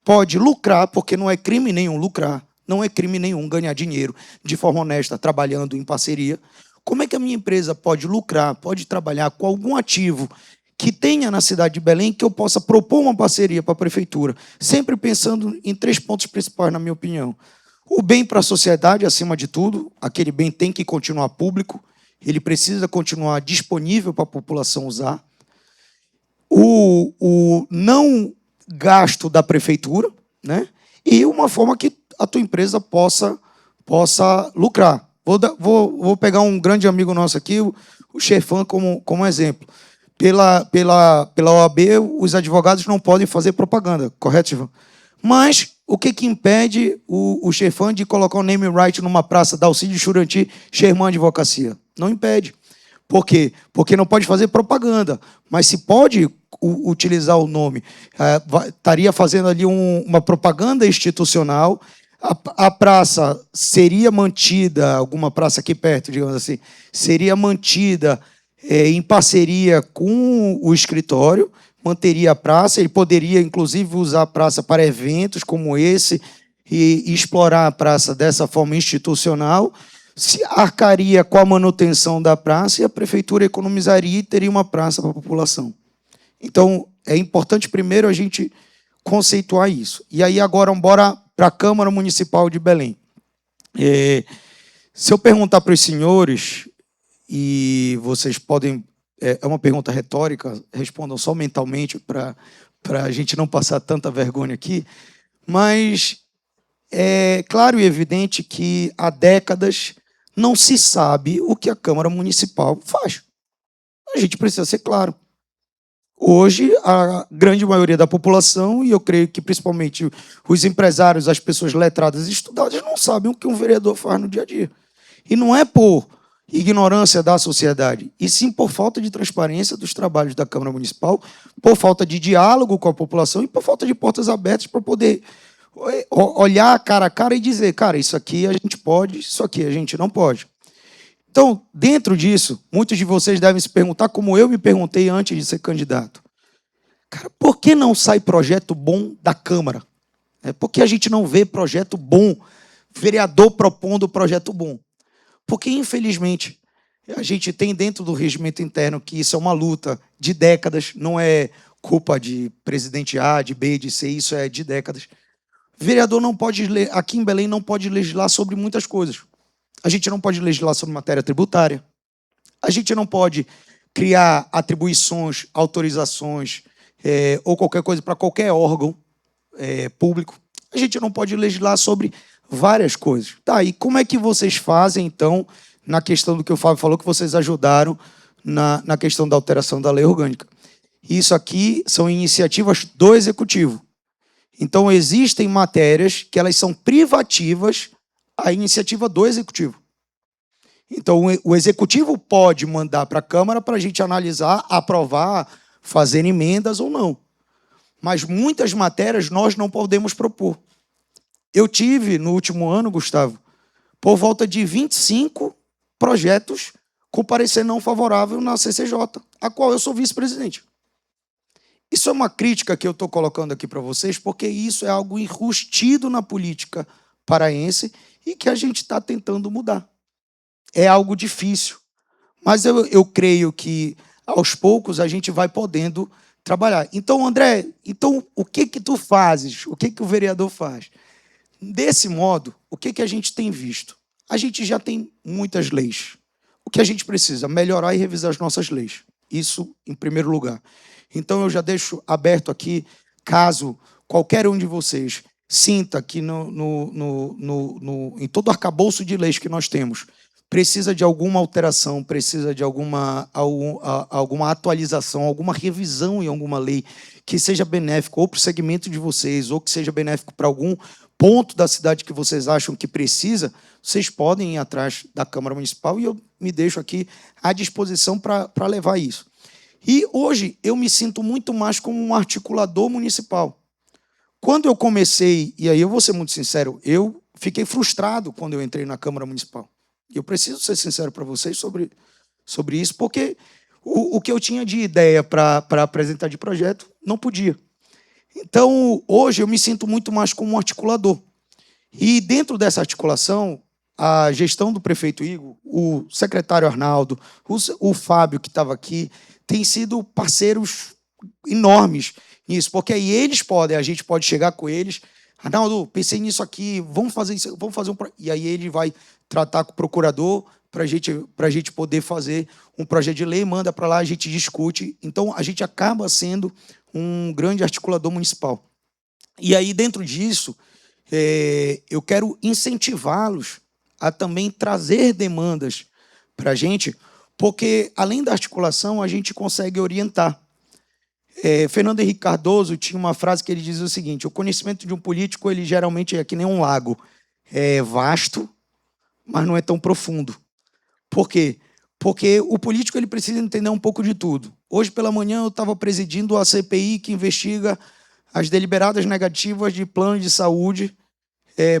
pode lucrar, porque não é crime nenhum lucrar, não é crime nenhum ganhar dinheiro de forma honesta, trabalhando em parceria. Como é que a minha empresa pode lucrar, pode trabalhar com algum ativo que tenha na cidade de Belém que eu possa propor uma parceria para a prefeitura, sempre pensando em 3 pontos principais, na minha opinião. O bem para a sociedade, acima de tudo, aquele bem tem que continuar público, ele precisa continuar disponível para a população usar. O não gasto da prefeitura, né? E uma forma que a tua empresa possa lucrar. Vou pegar um grande amigo nosso aqui, o Chefan, como exemplo. Pela OAB, os advogados não podem fazer propaganda, correto, Chefan? Mas o que impede o Chefan de colocar o name right numa praça da Alcide Churanti, Sherman Advocacia? Não impede. Por quê? Porque não pode fazer propaganda. Mas se pode utilizar o nome, estaria fazendo ali uma propaganda institucional. A praça seria mantida, alguma praça aqui perto, digamos assim, seria mantida em parceria com o escritório, manteria a praça, ele poderia, inclusive, usar a praça para eventos como esse e explorar a praça dessa forma institucional, se arcaria com a manutenção da praça e a prefeitura economizaria e teria uma praça para a população. Então, é importante primeiro a gente conceituar isso. E aí agora, bora para a Câmara Municipal de Belém. Se eu perguntar para os senhores, e vocês podem... É uma pergunta retórica, respondam só mentalmente para a gente não passar tanta vergonha aqui, mas é claro e evidente que há décadas não se sabe o que a Câmara Municipal faz. A gente precisa ser claro. Hoje, a grande maioria da população, e eu creio que principalmente os empresários, as pessoas letradas e estudadas, não sabem o que um vereador faz no dia a dia. E não é por ignorância da sociedade, e sim por falta de transparência dos trabalhos da Câmara Municipal, por falta de diálogo com a população e por falta de portas abertas para poder olhar cara a cara e dizer, cara, isso aqui a gente pode, isso aqui a gente não pode. Então, dentro disso, muitos de vocês devem se perguntar, como eu me perguntei antes de ser candidato. Cara, por que não sai projeto bom da Câmara? Por que a gente não vê projeto bom, vereador propondo projeto bom? Porque, infelizmente, a gente tem dentro do regimento interno que isso é uma luta de décadas, não é culpa de presidente A, de B, de C, isso é de décadas. Vereador não pode, aqui em Belém, não pode legislar sobre muitas coisas. A gente não pode legislar sobre matéria tributária. A gente não pode criar atribuições, autorizações ou qualquer coisa para qualquer órgão público. A gente não pode legislar sobre várias coisas. Tá, e como é que vocês fazem, então, na questão do que o Fábio falou, que vocês ajudaram na questão da alteração da lei orgânica? Isso aqui são iniciativas do Executivo. Então, existem matérias que elas são privativas à iniciativa do Executivo. Então, o Executivo pode mandar para a Câmara para a gente analisar, aprovar, fazer emendas ou não. Mas muitas matérias nós não podemos propor. Eu tive, no último ano, Gustavo, por volta de 25 projetos com parecer não favorável na CCJ, a qual eu sou vice-presidente. Isso é uma crítica que eu estou colocando aqui para vocês, porque isso é algo enrustido na política paraense e que a gente está tentando mudar. É algo difícil, mas eu creio que, aos poucos, a gente vai podendo trabalhar. Então, André, o que tu fazes? O que o vereador faz? Desse modo, o que a gente tem visto? A gente já tem muitas leis. O que a gente precisa? Melhorar e revisar as nossas leis. Isso, em primeiro lugar. Então, eu já deixo aberto aqui, caso qualquer um de vocês sinta que em todo o arcabouço de leis que nós temos, precisa de alguma alteração, precisa de alguma atualização, alguma revisão em alguma lei que seja benéfico ou para o segmento de vocês, ou que seja benéfico para algum ponto da cidade que vocês acham que precisa, vocês podem ir atrás da Câmara Municipal e eu me deixo aqui à disposição para levar isso. E hoje eu me sinto muito mais como um articulador municipal. Quando eu comecei, e aí eu vou ser muito sincero, eu fiquei frustrado quando eu entrei na Câmara Municipal. Eu preciso ser sincero para vocês sobre isso, porque o que eu tinha de ideia para apresentar de projeto, não podia. Então, hoje, eu me sinto muito mais como um articulador. E, dentro dessa articulação, a gestão do prefeito Igor, o secretário Arnaldo, o Fábio, que estava aqui, têm sido parceiros enormes nisso, porque aí eles podem, a gente pode chegar com eles, Arnaldo, pensei nisso aqui, vamos fazer isso, vamos fazer um... E aí ele vai tratar com o procurador para a gente poder fazer um projeto de lei, manda para lá, a gente discute. Então, a gente acaba sendo um grande articulador municipal. E aí, dentro disso, eu quero incentivá-los a também trazer demandas para a gente, porque, além da articulação, a gente consegue orientar. Fernando Henrique Cardoso tinha uma frase que ele dizia o seguinte: o conhecimento de um político, ele geralmente é que nem um lago. É vasto, mas não é tão profundo. Por quê? Porque o político ele precisa entender um pouco de tudo. Hoje pela manhã eu estava presidindo a CPI que investiga as deliberadas negativas de plano de saúde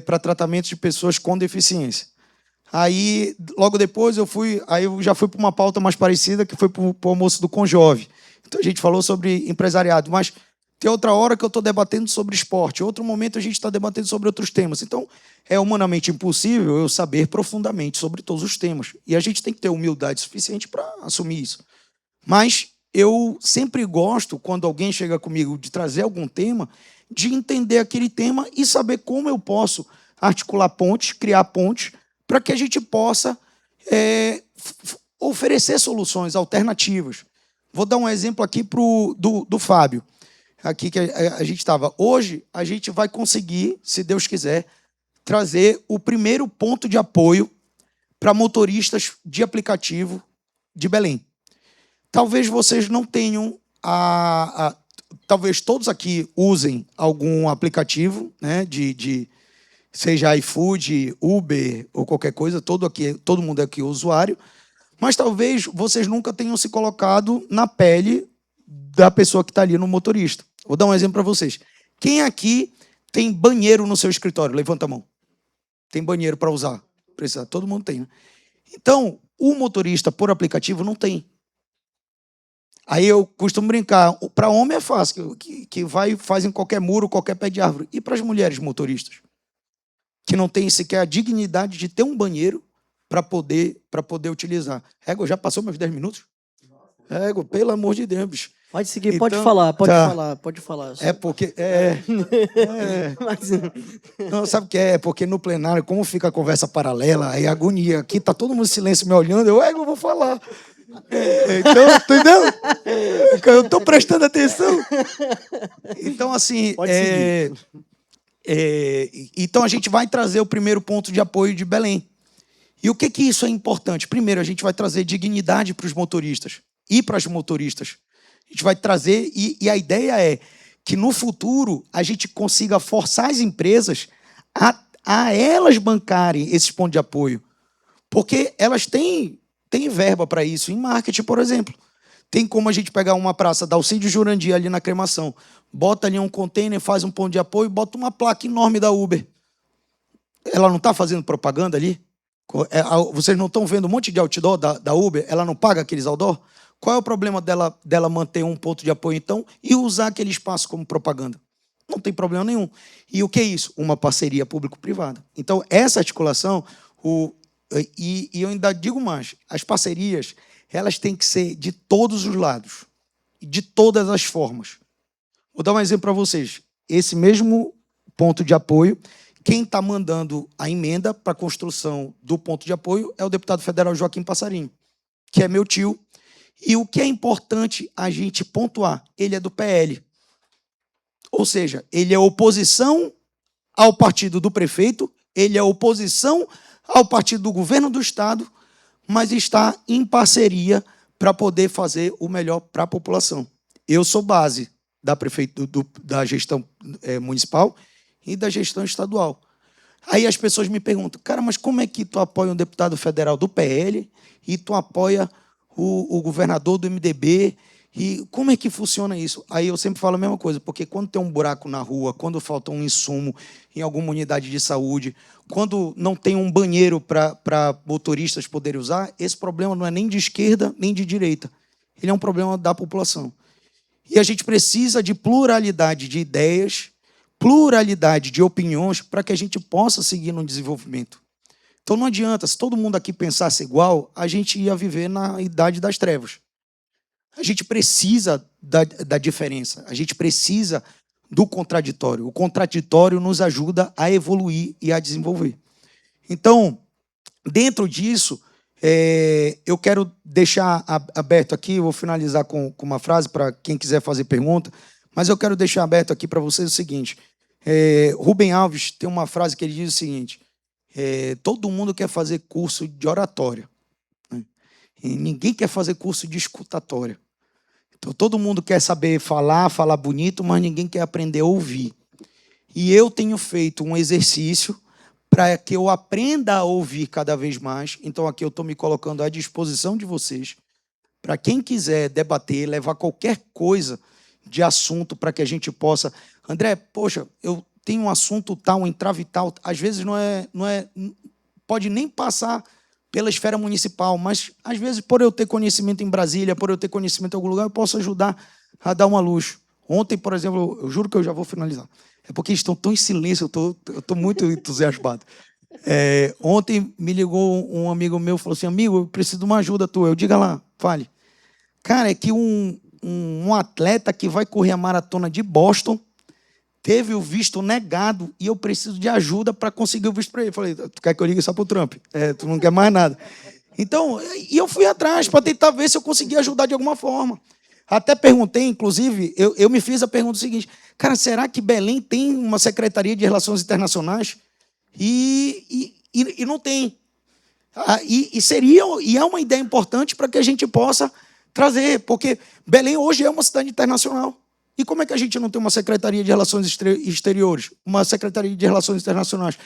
para tratamento de pessoas com deficiência. Aí, logo depois, eu já fui para uma pauta mais parecida, que foi para o almoço do Conjove. Então, a gente falou sobre empresariado, mas tem outra hora que eu estou debatendo sobre esporte, outro momento a gente está debatendo sobre outros temas. Então, é humanamente impossível eu saber profundamente sobre todos os temas. E a gente tem que ter humildade suficiente para assumir isso. Mas eu sempre gosto, quando alguém chega comigo, de trazer algum tema, de entender aquele tema e saber como eu posso articular pontes, criar pontes, para que a gente possa oferecer soluções alternativas. Vou dar um exemplo aqui do Fábio, aqui que a gente estava. Hoje, a gente vai conseguir, se Deus quiser, trazer o primeiro ponto de apoio para motoristas de aplicativo de Belém. Talvez vocês não tenham talvez todos aqui usem algum aplicativo, né, seja iFood, Uber ou qualquer coisa, todo mundo aqui é usuário, mas talvez vocês nunca tenham se colocado na pele da pessoa que está ali no motorista. Vou dar um exemplo para vocês. Quem aqui tem banheiro no seu escritório? Levanta a mão. Tem banheiro para usar? Precisa. Todo mundo tem, né? Então, o motorista por aplicativo não tem. Aí eu costumo brincar, para homem é fácil, que faz em qualquer muro, qualquer pé de árvore. E para as mulheres motoristas? Que não têm sequer a dignidade de ter um banheiro para poder utilizar. Égua, já passou meus 10 minutos? Égua, pelo amor de Deus, bicho.
Pode seguir,
Então,
pode falar.
É porque...
Mas...
Não, sabe o que é? É porque no plenário, como fica a conversa paralela, aí agonia. Aqui tá todo mundo em silêncio me olhando, eu vou falar. Então, entendeu? Eu estou prestando atenção. Então, assim,
Pode seguir.
então a gente vai trazer o primeiro ponto de apoio de Belém. E o que isso é importante? Primeiro, a gente vai trazer dignidade para os motoristas e para as motoristas. A gente vai trazer, e a ideia é que no futuro a gente consiga forçar as empresas a elas bancarem esses pontos de apoio. Porque elas têm verba para isso. Em marketing, por exemplo. Tem como a gente pegar uma praça da Alcide Jurandir ali na Cremação, bota ali um container, faz um ponto de apoio, bota uma placa enorme da Uber. Ela não está fazendo propaganda ali? Vocês não estão vendo um monte de outdoor da Uber? Ela não paga aqueles outdoor? Qual é o problema dela manter um ponto de apoio, então, e usar aquele espaço como propaganda? Não tem problema nenhum. E o que é isso? Uma parceria público-privada. Então, essa articulação, e eu ainda digo mais, as parcerias, elas têm que ser de todos os lados, de todas as formas. Vou dar um exemplo para vocês. Esse mesmo ponto de apoio, quem está mandando a emenda para a construção do ponto de apoio é o deputado federal Joaquim Passarinho, que é meu tio. E o que é importante a gente pontuar, ele é do PL. Ou seja, ele é oposição ao partido do prefeito, ele é oposição ao partido do governo do estado, mas está em parceria para poder fazer o melhor para a população. Eu sou base da gestão municipal e da gestão estadual. Aí as pessoas me perguntam, cara, mas como é que tu apoia um deputado federal do PL e tu apoia o governador do MDB? E como é que funciona isso? Aí eu sempre falo a mesma coisa, porque quando tem um buraco na rua, quando falta um insumo em alguma unidade de saúde, quando não tem um banheiro para motoristas poderem usar, esse problema não é nem de esquerda nem de direita. Ele é um problema da população. E a gente precisa de pluralidade de ideias, pluralidade de opiniões para que a gente possa seguir no desenvolvimento. Então não adianta, se todo mundo aqui pensasse igual, a gente ia viver na idade das trevas. A gente precisa da diferença, a gente precisa do contraditório. O contraditório nos ajuda a evoluir e a desenvolver. Então, dentro disso, eu quero deixar aberto aqui, eu vou finalizar com uma frase para quem quiser fazer pergunta, mas eu quero deixar aberto aqui para vocês o seguinte. Rubem Alves tem uma frase que ele diz o seguinte, todo mundo quer fazer curso de oratória, né? E ninguém quer fazer curso de escutatória. Então, todo mundo quer saber falar bonito, mas ninguém quer aprender a ouvir. E eu tenho feito um exercício para que eu aprenda a ouvir cada vez mais. Então, aqui eu estou me colocando à disposição de vocês, para quem quiser debater, levar qualquer coisa de assunto para que a gente possa... André, poxa, eu tenho um assunto tal, um entrave tal, às vezes pode nem passar pela esfera municipal, mas, às vezes, por eu ter conhecimento em Brasília, por eu ter conhecimento em algum lugar, eu posso ajudar a dar uma luz. Ontem, por exemplo, eu juro que eu já vou finalizar. É porque eles estão tão em silêncio, eu estou muito entusiasmado. Ontem me ligou um amigo meu e falou assim, amigo, eu preciso de uma ajuda tua. Eu diga lá, fale. Cara, é que um atleta que vai correr a maratona de Boston teve o visto negado e eu preciso de ajuda para conseguir o visto para ele. Eu falei, tu quer que eu ligue só para o Trump? Tu não quer mais nada. Então, e eu fui atrás para tentar ver se eu conseguia ajudar de alguma forma. Até perguntei, inclusive, eu me fiz a pergunta seguinte, cara, será que Belém tem uma Secretaria de Relações Internacionais? E não tem. E é uma ideia importante para que a gente possa trazer, porque Belém hoje é uma cidade internacional. E como é que a gente não tem uma Secretaria de Relações Exteriores, uma Secretaria de Relações Internacionais?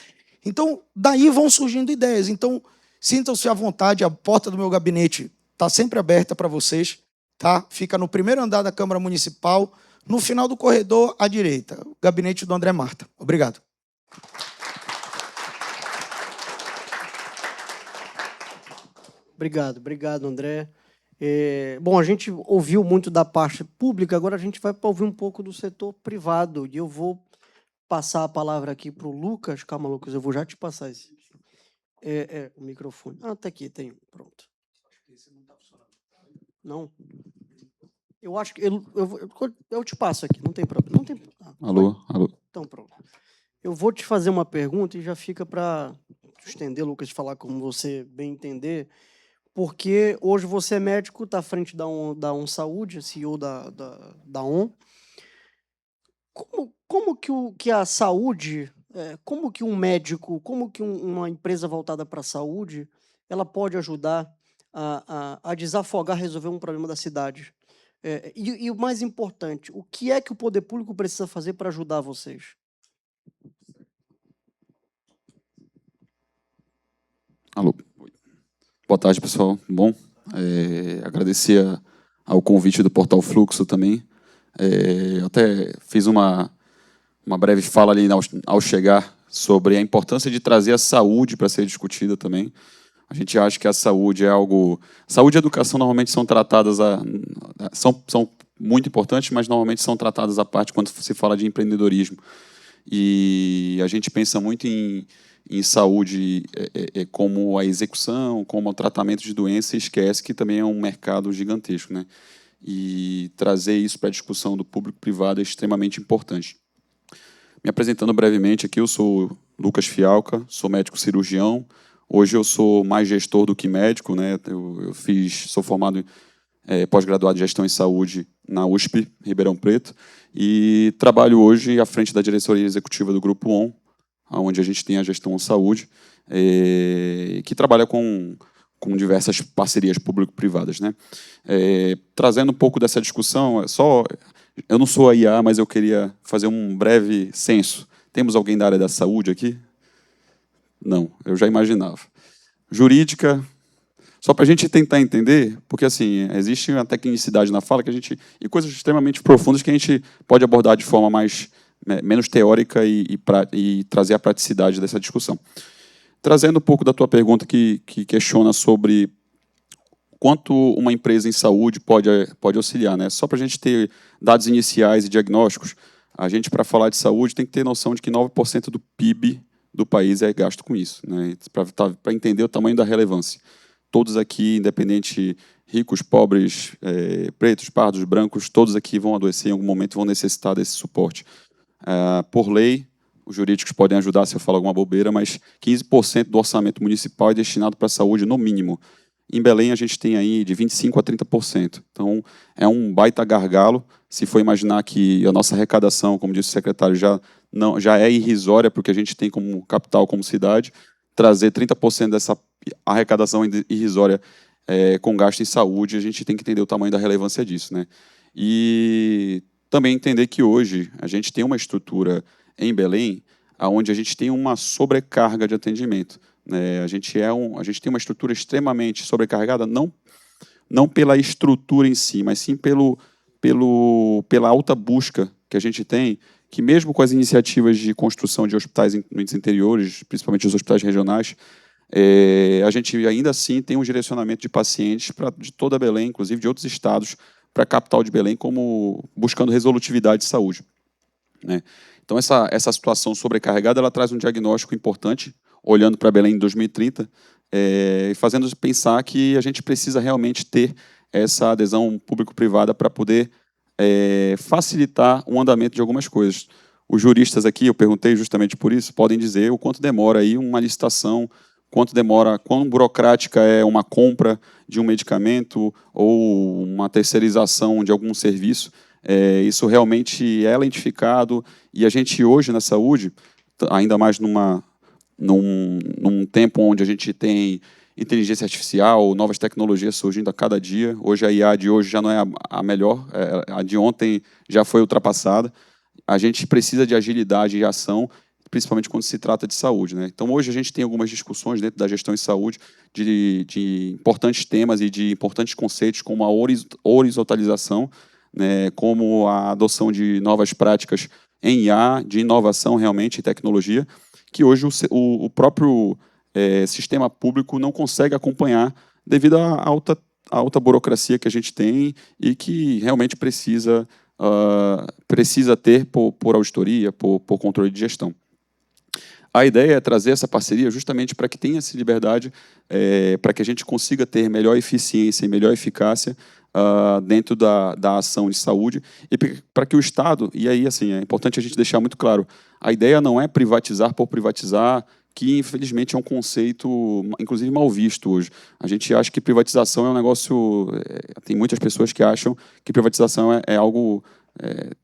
Então, daí vão surgindo ideias. Então, sintam-se à vontade, a porta do meu gabinete está sempre aberta para vocês. Tá? Fica no primeiro andar da Câmara Municipal, no final do corredor, à direita. O gabinete do André Marta. Obrigado.
Obrigado, André. Bom, a gente ouviu muito da parte pública, agora a gente vai ouvir um pouco do setor privado. E eu vou passar a palavra aqui para o Lucas. Calma, Lucas, eu vou já te passar esse. O microfone. Tá aqui, tem. Pronto. Não? Eu acho que eu te passo aqui, não tem problema. Não tem.
Alô?
Então, pronto. Eu vou te fazer uma pergunta e já fica para estender, Lucas, falar como você bem entender. porque hoje você é médico, está à frente da ON Saúde, CEO da ON. Como que a saúde, como que um médico, como que uma empresa voltada para a saúde, ela pode ajudar a desafogar, resolver um problema da cidade? E o mais importante, o que é que o poder público precisa fazer para ajudar vocês?
Alô. Boa tarde, pessoal. Bom, agradecer ao convite do Portal Fluxo também. Eu até fiz uma breve fala ali ao chegar sobre a importância de trazer a saúde para ser discutida também. A gente acha que a saúde é algo... Saúde e educação normalmente são tratadas... São muito importantes, mas normalmente são tratadas à parte quando se fala de empreendedorismo. E a gente pensa muito em saúde como a execução, como o tratamento de doença, e esquece que também é um mercado gigantesco, né? E trazer isso para a discussão do público-privado é extremamente importante. Me apresentando brevemente aqui, eu sou Lucas Fialca, sou médico cirurgião. Hoje eu sou mais gestor do que médico, né? Sou formado pós-graduado em gestão em saúde na USP, Ribeirão Preto, e trabalho hoje à frente da diretoria executiva do Grupo ON, onde a gente tem a gestão saúde, que trabalha com diversas parcerias público-privadas, né? Trazendo um pouco dessa discussão, eu não sou a IA, mas eu queria fazer um breve censo. Temos alguém da área da saúde aqui? Não, eu já imaginava. Jurídica, só para a gente tentar entender, porque assim existe uma tecnicidade na fala e coisas extremamente profundas que a gente pode abordar de forma menos teórica e trazer a praticidade dessa discussão. Trazendo um pouco da tua pergunta que questiona sobre quanto uma empresa em saúde pode auxiliar, né? Só para a gente ter dados iniciais e diagnósticos, a gente, para falar de saúde, tem que ter noção de que 9% do PIB do país é gasto com isso, né? Para entender o tamanho da relevância. Todos aqui, independente, ricos, pobres, pretos, pardos, brancos, todos aqui vão adoecer em algum momento e vão necessitar desse suporte. Por lei, os jurídicos podem ajudar se eu falar alguma bobeira, mas 15% do orçamento municipal é destinado para a saúde, no mínimo. Em Belém, a gente tem aí de 25% a 30%. Então, é um baita gargalo. Se for imaginar que a nossa arrecadação, como disse o secretário, já é irrisória, porque a gente tem como capital, como cidade, trazer 30% dessa arrecadação irrisória com gasto em saúde, a gente tem que entender o tamanho da relevância disso, né? E também entender que hoje a gente tem uma estrutura em Belém onde a gente tem uma sobrecarga de atendimento, né? A gente tem uma estrutura extremamente sobrecarregada, não pela estrutura em si, mas sim pela alta busca que a gente tem, que mesmo com as iniciativas de construção de hospitais nos interiores, principalmente os hospitais regionais, a gente ainda assim tem um direcionamento de pacientes de toda Belém, inclusive de outros estados, para a capital de Belém, como buscando resolutividade de saúde, né? Então, essa situação sobrecarregada, ela traz um diagnóstico importante, olhando para Belém em 2030, e fazendo pensar que a gente precisa realmente ter essa adesão público-privada para poder facilitar o andamento de algumas coisas. Os juristas aqui, eu perguntei justamente por isso, podem dizer o quanto demora aí uma licitação, quão burocrática é uma compra de um medicamento ou uma terceirização de algum serviço. Isso realmente é lentificado, e a gente hoje na saúde, ainda mais num tempo onde a gente tem inteligência artificial, novas tecnologias surgindo a cada dia. Hoje a IA de hoje já não é a melhor, a de ontem já foi ultrapassada. A gente precisa de agilidade e ação, principalmente quando se trata de saúde, né? Então, hoje a gente tem algumas discussões dentro da gestão em saúde de importantes temas e de importantes conceitos, como a horizontalização, né, como a adoção de novas práticas em IA, de inovação realmente e tecnologia, que hoje o próprio sistema público não consegue acompanhar devido à alta burocracia que a gente tem e que realmente precisa ter por auditoria, por controle de gestão. A ideia é trazer essa parceria justamente para que tenha essa liberdade, para que a gente consiga ter melhor eficiência e melhor eficácia dentro da ação de saúde, e para que o Estado, e aí assim, é importante a gente deixar muito claro, a ideia não é privatizar por privatizar, que, infelizmente, é um conceito, inclusive, mal visto hoje. A gente acha que privatização é um negócio... tem muitas pessoas que acham que privatização é algo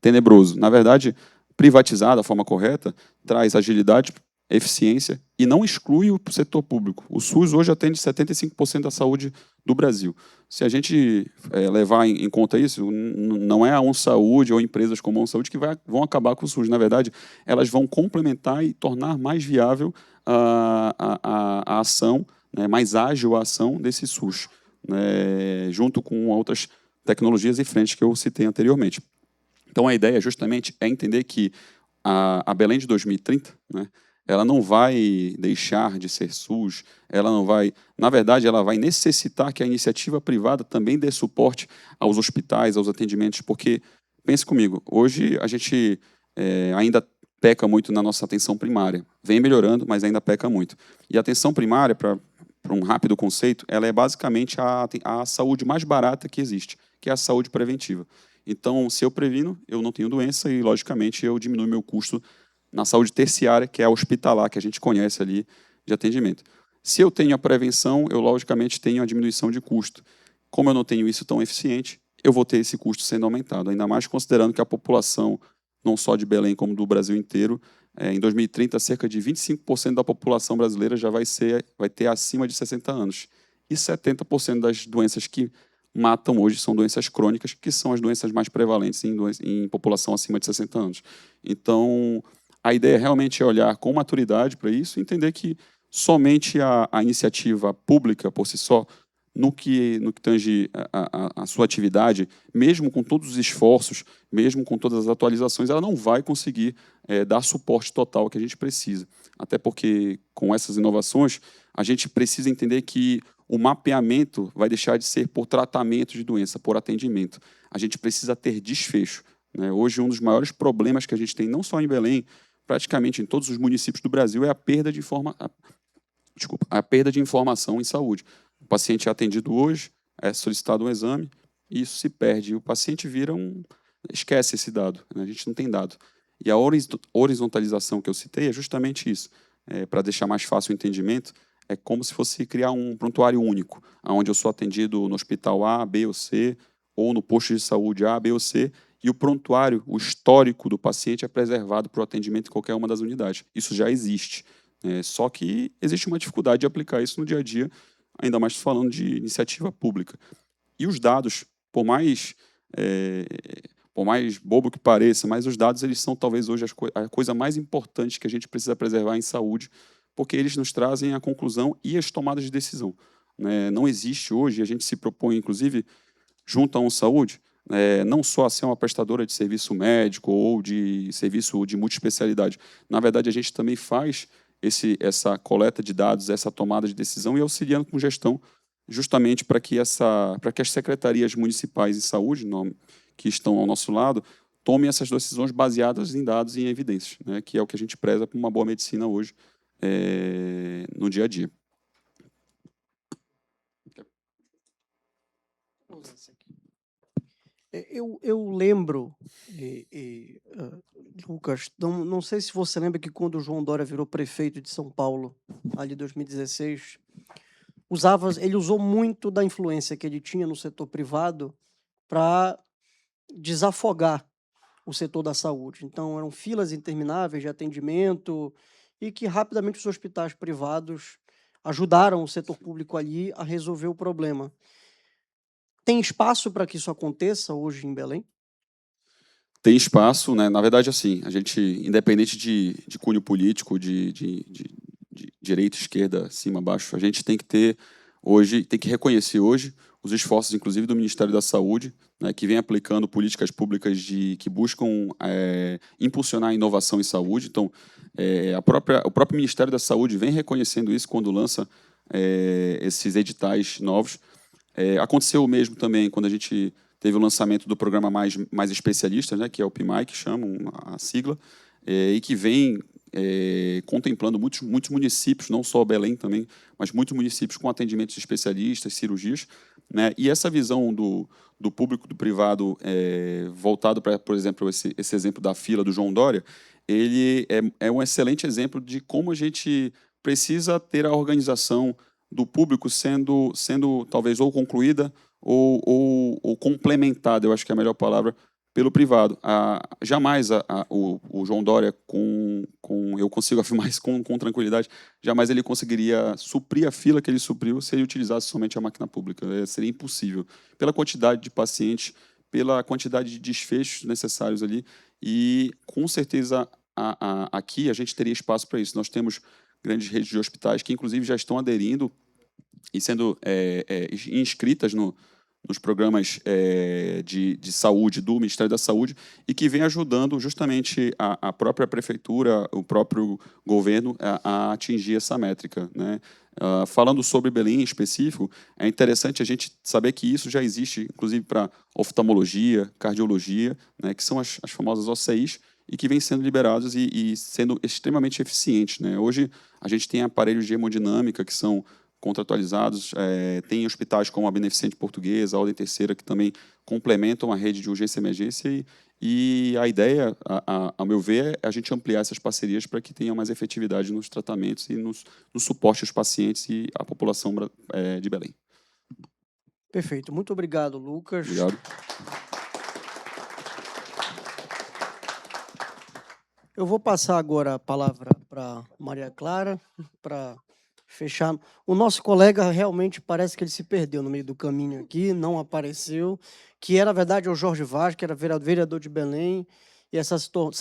tenebroso. Na verdade, privatizar da forma correta traz agilidade, eficiência e não exclui o setor público. O SUS hoje atende 75% da saúde do Brasil. Se a gente levar em conta isso, não é a OnSaúde ou empresas como a OnSaúde que vão acabar com o SUS. Na verdade, elas vão complementar e tornar mais viável a ação, né, mais ágil a ação desse SUS, né, junto com outras tecnologias e frentes que eu citei anteriormente. Então, a ideia justamente é entender que a Belém de 2030, né, ela não vai deixar de ser SUS, ela não vai... Na verdade, ela vai necessitar que a iniciativa privada também dê suporte aos hospitais, aos atendimentos, porque, pense comigo, hoje a gente ainda peca muito na nossa atenção primária. Vem melhorando, mas ainda peca muito. E a atenção primária, para um rápido conceito, ela é basicamente a saúde mais barata que existe, que é a saúde preventiva. Então, se eu previno, eu não tenho doença e, logicamente, eu diminuo meu custo na saúde terciária, que é a hospitalar, que a gente conhece ali de atendimento. Se eu tenho a prevenção, eu, logicamente, tenho a diminuição de custo. Como eu não tenho isso tão eficiente, eu vou ter esse custo sendo aumentado, ainda mais considerando que a população, não só de Belém, como do Brasil inteiro, em 2030, cerca de 25% da população brasileira já vai ter acima de 60 anos. E 70% das doenças que matam hoje são doenças crônicas, que são as doenças mais prevalentes em população acima de 60 anos. Então, a ideia realmente é olhar com maturidade para isso e entender que somente a iniciativa pública, por si só, no que tange a sua atividade, mesmo com todos os esforços, mesmo com todas as atualizações, ela não vai conseguir dar suporte total que a gente precisa. Até porque, com essas inovações, a gente precisa entender que o mapeamento vai deixar de ser por tratamento de doença, por atendimento. A gente precisa ter desfecho, né? Hoje, um dos maiores problemas que a gente tem, não só em Belém, praticamente em todos os municípios do Brasil, é a perda de informação em saúde. O paciente é atendido hoje, é solicitado um exame, e isso se perde. E o paciente esquece esse dado, né? A gente não tem dado. E a horizontalização que eu citei é justamente isso. Para deixar mais fácil o entendimento, é como se fosse criar um prontuário único, onde eu sou atendido no hospital A, B ou C, ou no posto de saúde A, B ou C, e o prontuário, o histórico do paciente é preservado para o atendimento em qualquer uma das unidades. Isso já existe. Só que existe uma dificuldade de aplicar isso no dia a dia, ainda mais falando de iniciativa pública. E os dados, por mais bobo que pareça, mas os dados eles são talvez hoje a coisa mais importante que a gente precisa preservar em saúde, porque eles nos trazem a conclusão e as tomadas de decisão. Não existe hoje, a gente se propõe, inclusive, junto à OnSaúde, não só a ser uma prestadora de serviço médico ou de serviço de multiespecialidade. Na verdade, a gente também faz essa coleta de dados, essa tomada de decisão e auxiliando com gestão, justamente para que as secretarias municipais de saúde, que estão ao nosso lado, tomem essas decisões baseadas em dados e em evidências, né, que é o que a gente preza para uma boa medicina hoje, no dia a dia.
Eu lembro, Lucas, não sei se você lembra que quando o João Dória virou prefeito de São Paulo, ali em 2016, ele usou muito da influência que ele tinha no setor privado para desafogar o setor da saúde. Então, eram filas intermináveis de atendimento e que rapidamente os hospitais privados ajudaram o setor público ali a resolver o problema. Tem espaço para que isso aconteça hoje em Belém?
Tem espaço, né? Na verdade, assim, a gente, independente de cunho político, de direita, esquerda, cima, baixo, a gente tem que reconhecer hoje os esforços, inclusive, do Ministério da Saúde, né, que vem aplicando políticas públicas que buscam impulsionar a inovação em saúde. Então, o próprio Ministério da Saúde vem reconhecendo isso quando lança esses editais novos. Aconteceu o mesmo também quando a gente teve o lançamento do programa Mais Especialistas, né, que é o PMI, que chamam a sigla, e que vem contemplando muitos municípios, não só Belém também, mas muitos municípios com atendimentos de especialistas, cirurgias, né, e essa visão do público, do privado, voltado para, por exemplo, esse exemplo da fila do João Dória, ele é um excelente exemplo de como a gente precisa ter a organização do público sendo talvez ou concluída ou complementada, eu acho que é a melhor palavra, pelo privado. Jamais o João Dória, eu consigo afirmar isso com tranquilidade, jamais ele conseguiria suprir a fila que ele supriu se ele utilizasse somente a máquina pública. Seria impossível, pela quantidade de pacientes, pela quantidade de desfechos necessários ali, e com certeza aqui a gente teria espaço para isso. Nós temos grandes redes de hospitais que, inclusive, já estão aderindo e sendo inscritas nos programas de saúde do Ministério da Saúde, e que vem ajudando justamente a própria prefeitura, o próprio governo a atingir essa métrica, né? Falando sobre Belém em específico, é interessante a gente saber que isso já existe, inclusive para oftalmologia, cardiologia, né, que são as famosas OCIs, e que vêm sendo liberados e sendo extremamente eficientes, né? Hoje, a gente tem aparelhos de hemodinâmica que são contratualizados, tem hospitais como a Beneficente Portuguesa, a Ordem Terceira, que também complementam a rede de urgência e emergência, e a ideia, ao meu ver, é a gente ampliar essas parcerias para que tenha mais efetividade nos tratamentos e no suporte aos pacientes e à população de Belém.
Perfeito. Muito obrigado, Lucas.
Obrigado.
Eu vou passar agora a palavra para Maria Clara, para fechar. O nosso colega realmente parece que ele se perdeu no meio do caminho aqui, não apareceu, que era, na verdade, o Jorge Vaz, que era vereador de Belém, e essa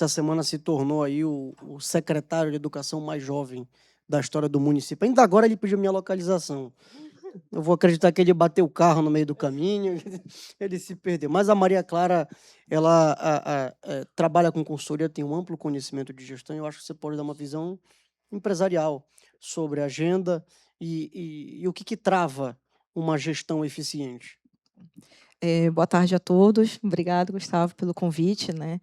semana se tornou aí o secretário de Educação mais jovem da história do município. Ainda agora ele pediu minha localização. Eu vou acreditar que ele bateu o carro no meio do caminho, ele se perdeu. Mas a Maria Clara, ela trabalha com consultoria, tem um amplo conhecimento de gestão, e eu acho que você pode dar uma visão empresarial sobre a agenda e o que trava uma gestão eficiente.
Boa tarde a todos. Obrigado, Gustavo, pelo convite, né?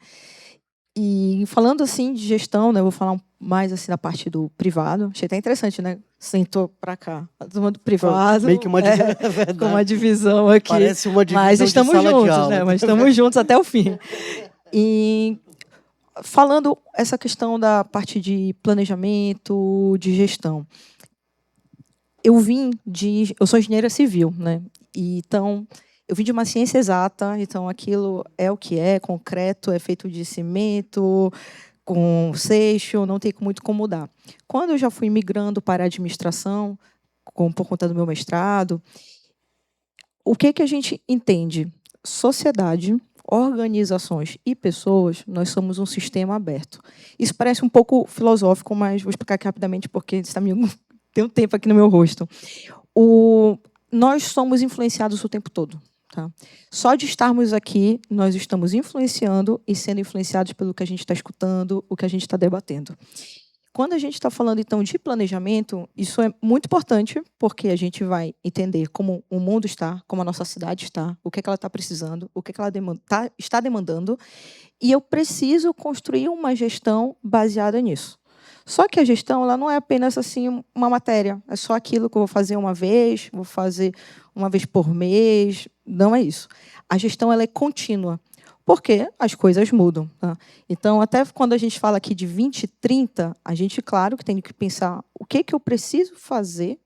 E falando assim de gestão, né, eu vou falar mais assim da parte do privado. Achei até interessante, né? Sentou para cá, a turma do privado.
Meio que uma
com uma divisão aqui.
Parece uma divisão
mas estamos
de sala
juntos,
de aula.
né? Mas estamos juntos até o fim. E falando essa questão da parte de planejamento, de gestão. Eu sou engenheira civil, né? E, então, eu vim de uma ciência exata, então aquilo é o que é, concreto, é feito de cimento, com seixo, não tem muito como mudar. Quando eu já fui migrando para a administração, por conta do meu mestrado, o que a gente entende? Sociedade, organizações e pessoas, nós somos um sistema aberto. Isso parece um pouco filosófico, mas vou explicar aqui rapidamente, porque tem um tempo aqui no meu rosto. Nós somos influenciados o tempo todo. Tá? Só de estarmos aqui, nós estamos influenciando e sendo influenciados pelo que a gente está escutando, o que a gente está debatendo. Quando a gente está falando, então, de planejamento, isso é muito importante, porque a gente vai entender como o mundo está, como a nossa cidade está, o que ela está precisando, o que ela está demandando, e eu preciso construir uma gestão baseada nisso. Só que a gestão ela não é apenas assim uma matéria, é só aquilo que eu vou fazer uma vez, vou fazer uma vez por mês, não é isso. A gestão ela é contínua, porque as coisas mudam. Tá? Então, até quando a gente fala aqui de 2030, a gente, claro, que tem que pensar o que eu preciso fazer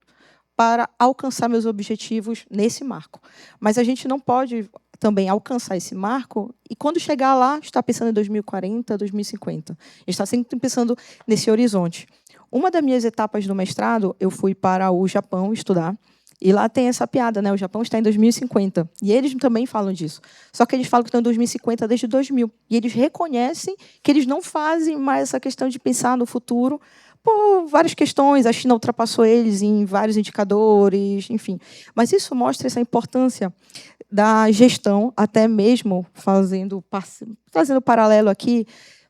para alcançar meus objetivos nesse marco. Mas a gente não pode também alcançar esse marco e, quando chegar lá, estar pensando em 2040, 2050. A gente está sempre pensando nesse horizonte. Uma das minhas etapas do mestrado, eu fui para o Japão estudar, e lá tem essa piada, né? O Japão está em 2050. E eles também falam disso. Só que eles falam que estão em 2050 desde 2000. E eles reconhecem que eles não fazem mais essa questão de pensar no futuro por várias questões. A China ultrapassou eles em vários indicadores, enfim. Mas isso mostra essa importância da gestão, até mesmo fazendo paralelo aqui.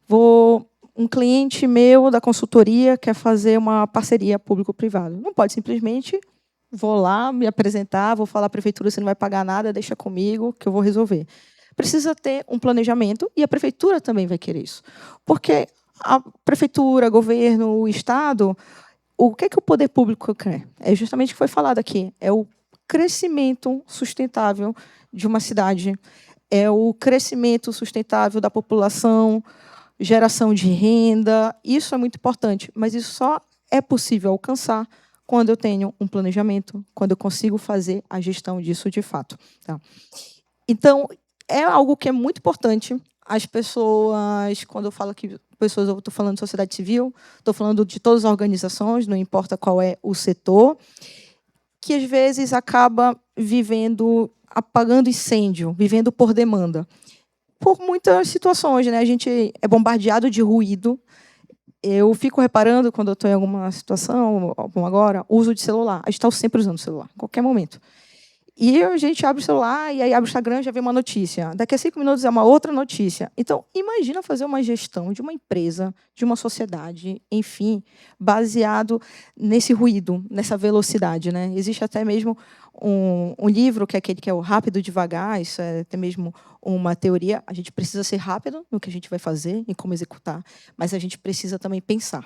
Um cliente meu da consultoria quer fazer uma parceria público-privada. Não pode simplesmente... Vou lá, me apresentar, vou falar à prefeitura, você não vai pagar nada, deixa comigo, que eu vou resolver. Precisa ter um planejamento e a prefeitura também vai querer isso. Porque a prefeitura, governo, o Estado, o que o poder público quer? É justamente o que foi falado aqui, é o crescimento sustentável de uma cidade, é o crescimento sustentável da população, geração de renda, isso é muito importante, mas isso só é possível alcançar quando eu tenho um planejamento, quando eu consigo fazer a gestão disso de fato. Tá? Então, é algo que é muito importante. As pessoas, quando eu falo que pessoas, eu estou falando de sociedade civil, estou falando de todas as organizações, não importa qual é o setor, que às vezes acaba apagando incêndio, vivendo por demanda. Por muitas situações, né? A gente é bombardeado de ruído. Eu fico reparando, quando eu estou em alguma situação, como agora, uso de celular. A gente está sempre usando o celular, a qualquer momento. E a gente abre o celular, e aí abre o Instagram, já vê uma notícia. Daqui a 5 minutos é uma outra notícia. Então, imagina fazer uma gestão de uma empresa, de uma sociedade, enfim, baseado nesse ruído, nessa velocidade. Né? Existe até mesmo um livro, que é aquele que é o Rápido e Devagar, isso é até mesmo uma teoria. A gente precisa ser rápido no que a gente vai fazer e como executar, mas a gente precisa também pensar.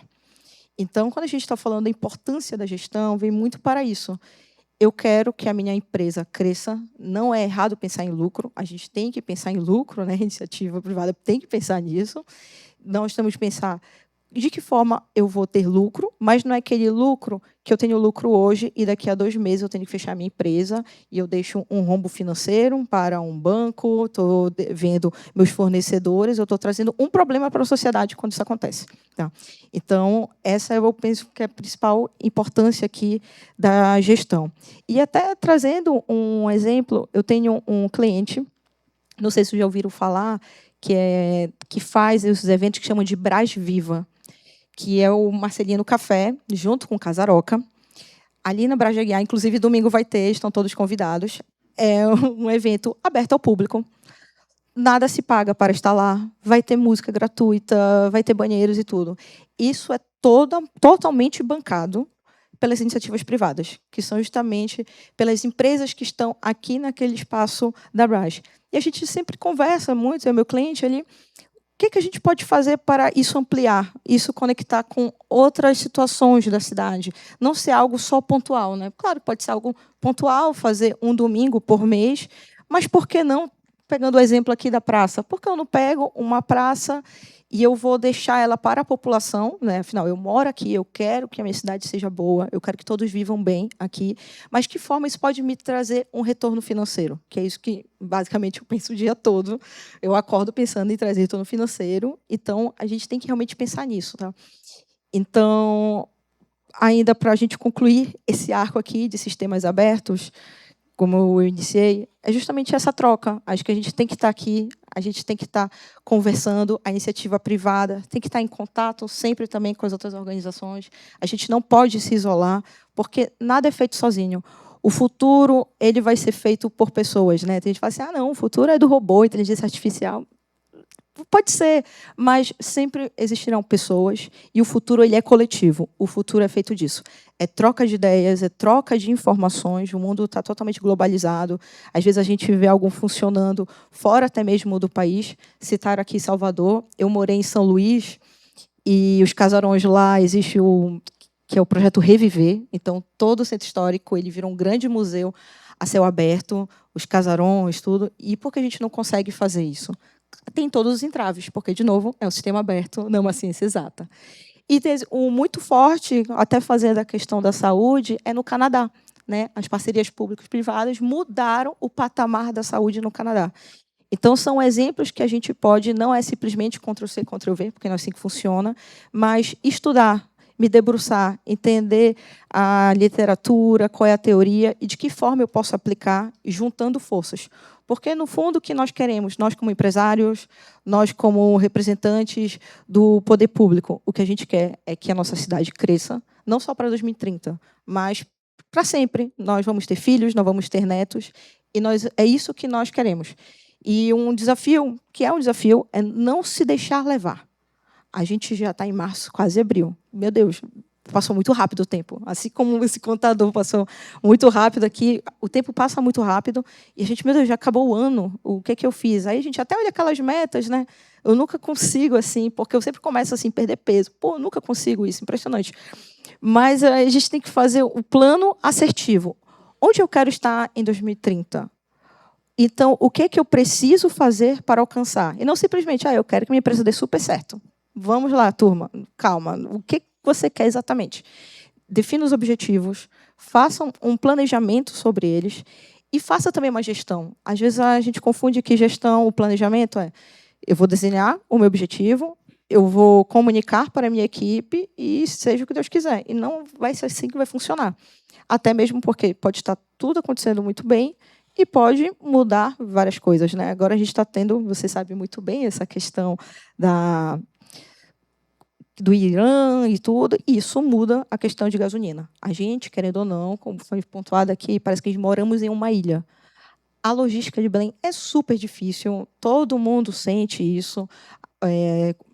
Então, quando a gente está falando da importância da gestão, vem muito para isso. Eu quero que a minha empresa cresça. Não é errado pensar em lucro. A gente tem que pensar em lucro, né? A iniciativa privada tem que pensar nisso. Nós temos que pensar de que forma eu vou ter lucro, mas não é aquele lucro que eu tenho lucro hoje e daqui a 2 meses eu tenho que fechar a minha empresa e eu deixo um rombo financeiro para um banco, estou vendo meus fornecedores, eu estou trazendo um problema para a sociedade quando isso acontece. Tá? Então, essa eu penso que é a principal importância aqui da gestão. E até trazendo um exemplo, eu tenho um cliente, não sei se já ouviram falar, que faz esses eventos que chamam de Brás Viva, que é o Marcelino Café, junto com o Casaroca, ali na Brás de Aguiar. Inclusive, domingo vai ter, estão todos convidados. É um evento aberto ao público. Nada se paga para estar lá. Vai ter música gratuita, vai ter banheiros e tudo. Isso é totalmente bancado pelas iniciativas privadas, que são justamente pelas empresas que estão aqui naquele espaço da Brás. E a gente sempre conversa muito, eu e meu cliente ali, o que a gente pode fazer para isso ampliar, isso conectar com outras situações da cidade? Não ser algo só pontual. Né? Claro, pode ser algo pontual, fazer um domingo por mês, mas por que não, pegando o exemplo aqui da praça, por que eu não pego uma praça e eu vou deixar ela para a população? Né? Afinal, eu moro aqui, eu quero que a minha cidade seja boa, eu quero que todos vivam bem aqui, mas que forma isso pode me trazer um retorno financeiro? Que é isso que, basicamente, eu penso o dia todo. Eu acordo pensando em trazer retorno financeiro, então a gente tem que realmente pensar nisso. Tá? Então, ainda para a gente concluir esse arco aqui de sistemas abertos, como eu iniciei, é justamente essa troca. Acho que a gente tem que estar aqui, a gente tem que estar conversando, a iniciativa privada tem que estar em contato sempre também com as outras organizações. A gente não pode se isolar, porque nada é feito sozinho. O futuro ele vai ser feito por pessoas. Né? Tem gente que fala assim, não, o futuro é do robô, inteligência artificial. Pode ser, mas sempre existirão pessoas e o futuro ele é coletivo. O futuro é feito disso. É troca de ideias, é troca de informações. O mundo está totalmente globalizado. Às vezes a gente vê algo funcionando fora até mesmo do país. Citar aqui Salvador. Eu morei em São Luís e os casarões lá existe que é o projeto Reviver. Então todo o centro histórico ele virou um grande museu a céu aberto, os casarões, tudo. E por que a gente não consegue fazer isso? Tem todos os entraves, porque, de novo, é um sistema aberto, não uma ciência exata. E um muito forte, até fazendo a questão da saúde, é no Canadá. Né? As parcerias públicas-privadas mudaram o patamar da saúde no Canadá. Então, são exemplos que a gente pode, não é simplesmente Ctrl-C, Ctrl-V, porque não é assim que funciona, mas estudar, me debruçar, entender a literatura, qual é a teoria e de que forma eu posso aplicar, juntando forças. Porque, no fundo, o que nós queremos, nós como empresários, nós como representantes do poder público, o que a gente quer é que a nossa cidade cresça, não só para 2030, mas para sempre. Nós vamos ter filhos, nós vamos ter netos, e é isso que nós queremos. E um desafio, que é um desafio, é não se deixar levar. A gente já está em março, quase abril. Meu Deus, passou muito rápido o tempo. Assim como esse contador passou muito rápido aqui, o tempo passa muito rápido. E a gente, meu Deus, já acabou o ano. O que é que eu fiz? Aí a gente até olha aquelas metas, né? Eu nunca consigo, assim, porque eu sempre começo assim, perder peso. Pô, eu nunca consigo isso, impressionante. Mas a gente tem que fazer o plano assertivo. Onde eu quero estar em 2030? Então, o que é que eu preciso fazer para alcançar? E não simplesmente, eu quero que minha empresa dê super certo. Vamos lá, turma, calma. você quer exatamente. Defina os objetivos, faça um planejamento sobre eles e faça também uma gestão. Às vezes a gente confunde que gestão, o planejamento eu vou desenhar o meu objetivo, eu vou comunicar para a minha equipe e seja o que Deus quiser. E não vai ser assim que vai funcionar. Até mesmo porque pode estar tudo acontecendo muito bem e pode mudar várias coisas, né? Agora a gente está tendo, você sabe muito bem, essa questão do Irã e tudo, e isso muda a questão de gasolina. A gente, querendo ou não, como foi pontuado aqui, parece que moramos em uma ilha. A logística de Belém é super difícil, todo mundo sente isso,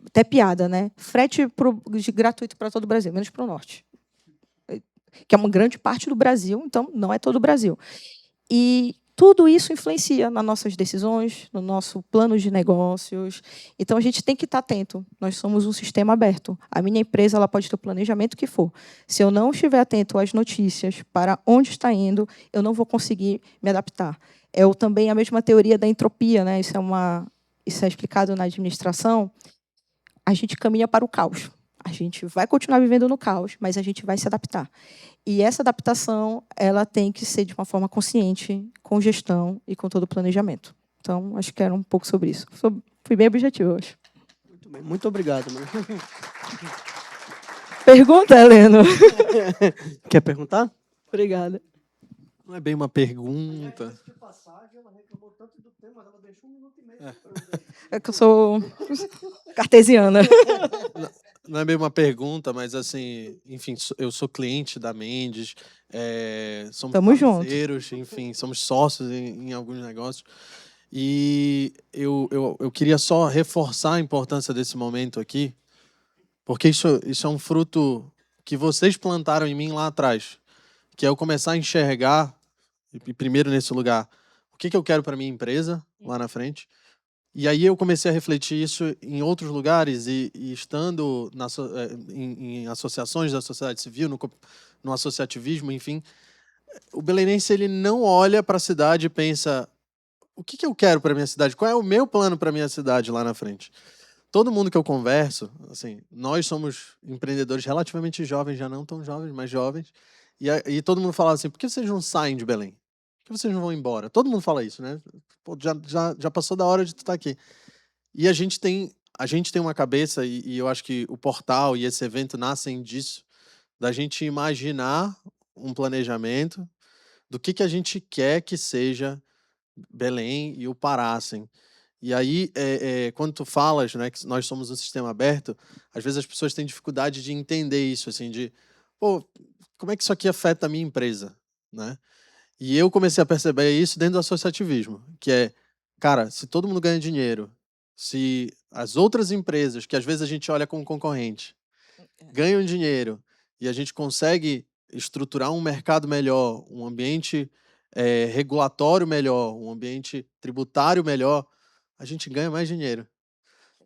até piada, né? Frete gratuito para todo o Brasil, menos para o norte, que é uma grande parte do Brasil, então não é todo o Brasil. E tudo isso influencia nas nossas decisões, no nosso plano de negócios. Então, a gente tem que estar atento. Nós somos um sistema aberto. A minha empresa ela pode ter o planejamento que for. Se eu não estiver atento às notícias, para onde está indo, eu não vou conseguir me adaptar. Também a mesma teoria da entropia, né? Isso é explicado na administração. A gente caminha para o caos. A gente vai continuar vivendo no caos, mas a gente vai se adaptar. E essa adaptação ela tem que ser de uma forma consciente, com gestão e com todo o planejamento. Então, acho que era um pouco sobre isso. Fui bem objetivo hoje.
Muito bem, muito obrigado. Mano.
Pergunta, Heleno.
Quer perguntar?
Obrigada.
Não é bem uma pergunta.
É que eu sou cartesiana.
Não é bem uma pergunta, mas assim, enfim, eu sou cliente da Mendes, somos
Tamo junto.
parceiros, enfim, somos sócios em alguns negócios. E eu queria só reforçar a importância desse momento aqui, porque isso é um fruto que vocês plantaram em mim lá atrás, que é eu começar a enxergar, e primeiro nesse lugar, o que eu quero para minha empresa lá na frente. E aí eu comecei a refletir isso em outros lugares e estando em associações da sociedade civil, no associativismo, enfim, o belenense ele não olha para a cidade e pensa o que eu quero para minha cidade, qual é o meu plano para minha cidade lá na frente. Todo mundo que eu converso, assim, nós somos empreendedores relativamente jovens, já não tão jovens, mas jovens, e todo mundo fala assim, por que vocês não saem de Belém? Por que vocês não vão embora? Todo mundo fala isso, né? Pô, já passou da hora de tu estar aqui. E a gente tem uma cabeça, e eu acho que o portal e esse evento nascem disso, da gente imaginar um planejamento do que a gente quer que seja Belém e o Pará, assim. E aí, quando tu falas, né, que nós somos um sistema aberto, às vezes as pessoas têm dificuldade de entender isso, assim, de, pô, como é que isso aqui afeta a minha empresa, né? E eu comecei a perceber isso dentro do associativismo, que é, cara, se todo mundo ganha dinheiro, se as outras empresas, que às vezes a gente olha como concorrente, ganham dinheiro e a gente consegue estruturar um mercado melhor, um ambiente regulatório melhor, um ambiente tributário melhor, a gente ganha mais dinheiro.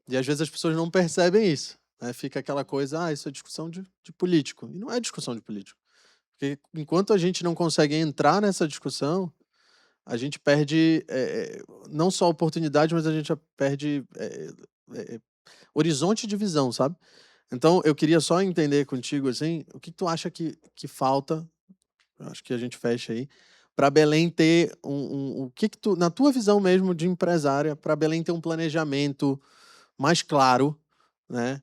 E às vezes as pessoas não percebem isso, né? Fica aquela coisa, isso é discussão de político. E não é discussão de político. Porque enquanto a gente não consegue entrar nessa discussão, a gente perde não só oportunidade, mas a gente perde horizonte de visão, sabe? Então, eu queria só entender contigo, assim, o que tu acha que falta, acho que a gente fecha aí, para Belém ter o que tu, na tua visão mesmo de empresária, para Belém ter um planejamento mais claro, né?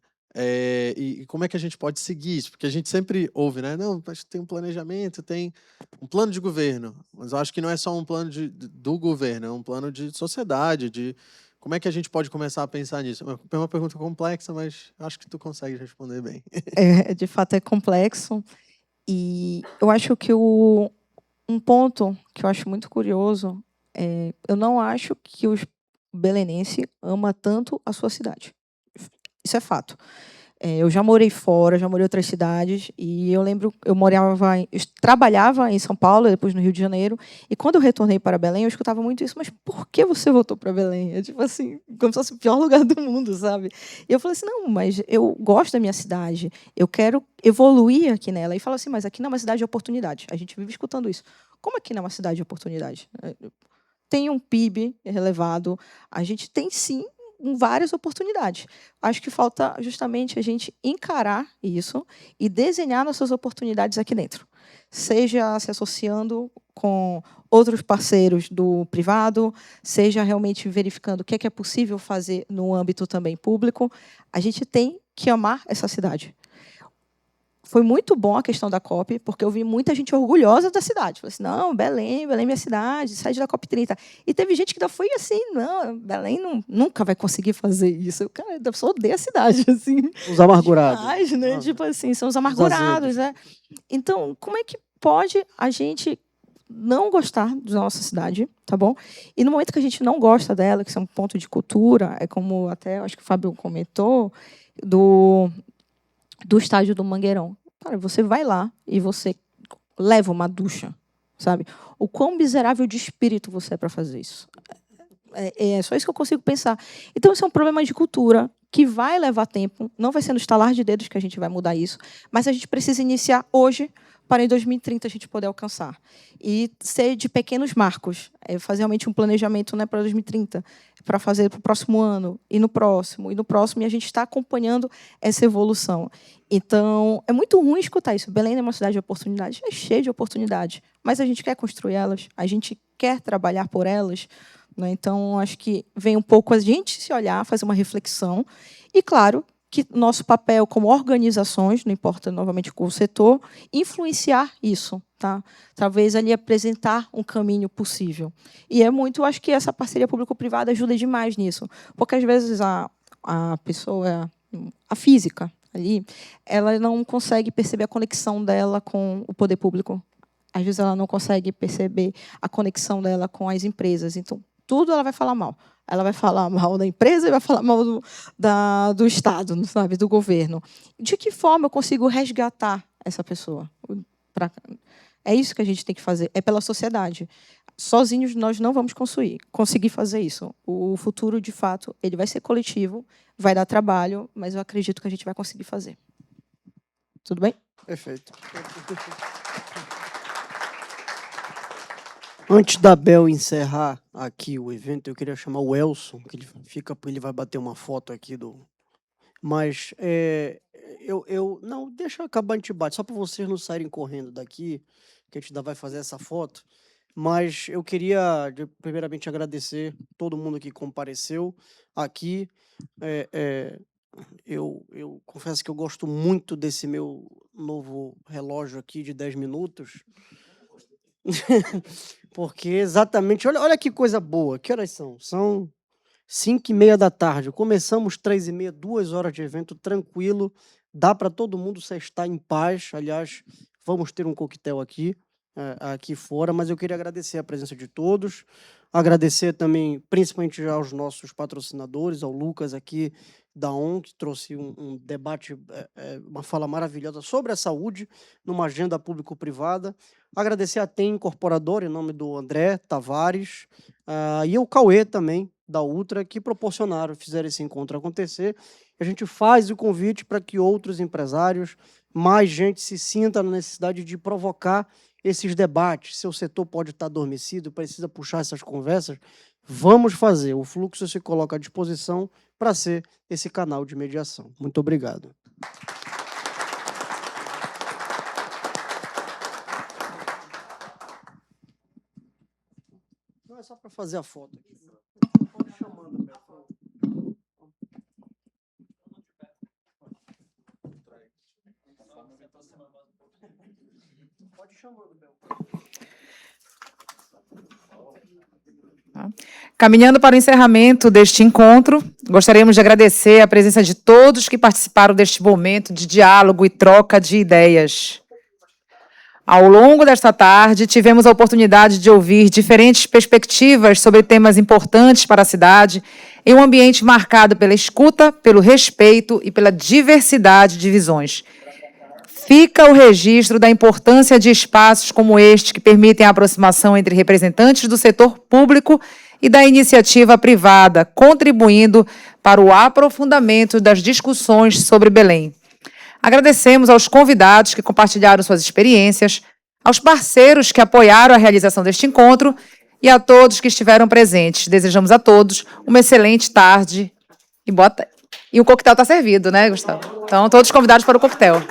E como é que a gente pode seguir isso? Porque a gente sempre ouve, né? Não, mas tem um planejamento, tem um plano de governo. Mas eu acho que não é só um plano do governo, é um plano de sociedade, de como é que a gente pode começar a pensar nisso? É uma pergunta complexa, mas acho que tu consegue responder bem.
De fato, é complexo. E eu acho que um ponto que eu acho muito curioso eu não acho que o belenense ama tanto a sua cidade. Isso é fato. Eu já morei fora, já morei em outras cidades, e eu lembro, eu trabalhava em São Paulo, depois no Rio de Janeiro, e quando eu retornei para Belém, eu escutava muito isso, mas por que você voltou para Belém? É tipo assim, como se fosse o pior lugar do mundo, sabe? E eu falei assim, não, mas eu gosto da minha cidade, eu quero evoluir aqui nela. E falo assim, mas aqui não é uma cidade de oportunidade. A gente vive escutando isso. Como aqui não é uma cidade de oportunidade? Tem um PIB elevado, a gente tem sim com várias oportunidades. Acho que falta justamente a gente encarar isso e desenhar nossas oportunidades aqui dentro. Seja se associando com outros parceiros do privado, seja realmente verificando o que é possível fazer no âmbito também público. A gente tem que amar essa cidade. Foi muito bom a questão da COP, porque eu vi muita gente orgulhosa da cidade. Falei assim, não, Belém é minha cidade, sai da COP 30. E teve gente que ainda foi assim, não, Belém nunca vai conseguir fazer isso. Eu, cara, eu só odeio a cidade. Assim,
os amargurados.
Demais, né? Tipo assim, são os amargurados. Né? Então, como é que pode a gente não gostar da nossa cidade, tá bom? E no momento que a gente não gosta dela, que isso é um ponto de cultura, é como até, acho que o Fábio comentou, do estádio do Mangueirão. Cara, você vai lá e você leva uma ducha, sabe? O quão miserável de espírito você é para fazer isso. É só isso que eu consigo pensar. Então, isso é um problema de cultura que vai levar tempo. Não vai ser no estalar de dedos que a gente vai mudar isso, mas a gente precisa iniciar hoje para em 2030 a gente poder alcançar. E ser de pequenos marcos. Fazer realmente um planejamento, né, para 2030, para fazer para o próximo ano, e no próximo, e a gente está acompanhando essa evolução. Então, é muito ruim escutar isso. Belém é uma cidade de oportunidades, é cheia de oportunidades, mas a gente quer construir elas, a gente quer trabalhar por elas. Né? Então, acho que vem um pouco a gente se olhar, fazer uma reflexão, e, claro, que nosso papel como organizações, não importa novamente qual setor, influenciar isso, tá? Talvez ali apresentar um caminho possível. E é muito, acho que essa parceria público-privada ajuda demais nisso, porque às vezes a pessoa, a física ali, ela não consegue perceber a conexão dela com o poder público. Às vezes ela não consegue perceber a conexão dela com as empresas. Então, tudo ela vai falar mal. Ela vai falar mal da empresa e vai falar mal do Estado, sabe, do governo. De que forma eu consigo resgatar essa pessoa? É isso que a gente tem que fazer, é pela sociedade. Sozinhos nós não vamos conseguir fazer isso. O futuro, de fato, ele vai ser coletivo, vai dar trabalho, mas eu acredito que a gente vai conseguir fazer. Tudo bem?
Perfeito. Antes da Bel encerrar aqui o evento, eu queria chamar o Elson, que ele vai bater uma foto aqui do. Mas não, deixa eu acabar de bate, só para vocês não saírem correndo daqui, que a gente ainda vai fazer essa foto. Mas eu queria primeiramente agradecer todo mundo que compareceu aqui. Eu confesso que eu gosto muito desse meu novo relógio aqui de 10 minutos. Porque exatamente, olha que coisa boa. Que horas são? São 5h30 da tarde. Começamos 3h30, 2 horas de evento tranquilo. Dá para todo mundo sextar em paz. Aliás, vamos ter um coquetel aqui fora, mas eu queria agradecer a presença de todos. Agradecer também, principalmente aos nossos patrocinadores, ao Lucas aqui da ON, que trouxe um debate, uma fala maravilhosa sobre a saúde, numa agenda público-privada. Agradecer a TEM Incorporadora, em nome do André Tavares, e ao Cauê também, da Ultra, que fizeram esse encontro acontecer. A gente faz o convite para que outros empresários, mais gente se sinta na necessidade de provocar esses debates. Seu setor pode estar adormecido, precisa puxar essas conversas. Vamos fazer. O Fluxo se coloca à disposição para ser esse canal de mediação. Muito obrigado. Não é só para fazer a foto aqui. Pode chamando, Beto. Pode chamando, Beto.
Caminhando para o encerramento deste encontro, gostaríamos de agradecer a presença de todos que participaram deste momento de diálogo e troca de ideias. Ao longo desta tarde, tivemos a oportunidade de ouvir diferentes perspectivas sobre temas importantes para a cidade, em um ambiente marcado pela escuta, pelo respeito e pela diversidade de visões. Fica o registro da importância de espaços como este, que permitem a aproximação entre representantes do setor público e da iniciativa privada, contribuindo para o aprofundamento das discussões sobre Belém. Agradecemos aos convidados que compartilharam suas experiências, aos parceiros que apoiaram a realização deste encontro e a todos que estiveram presentes. Desejamos a todos uma excelente tarde E o coquetel está servido, né, Gustavo? Então, todos convidados para o coquetel.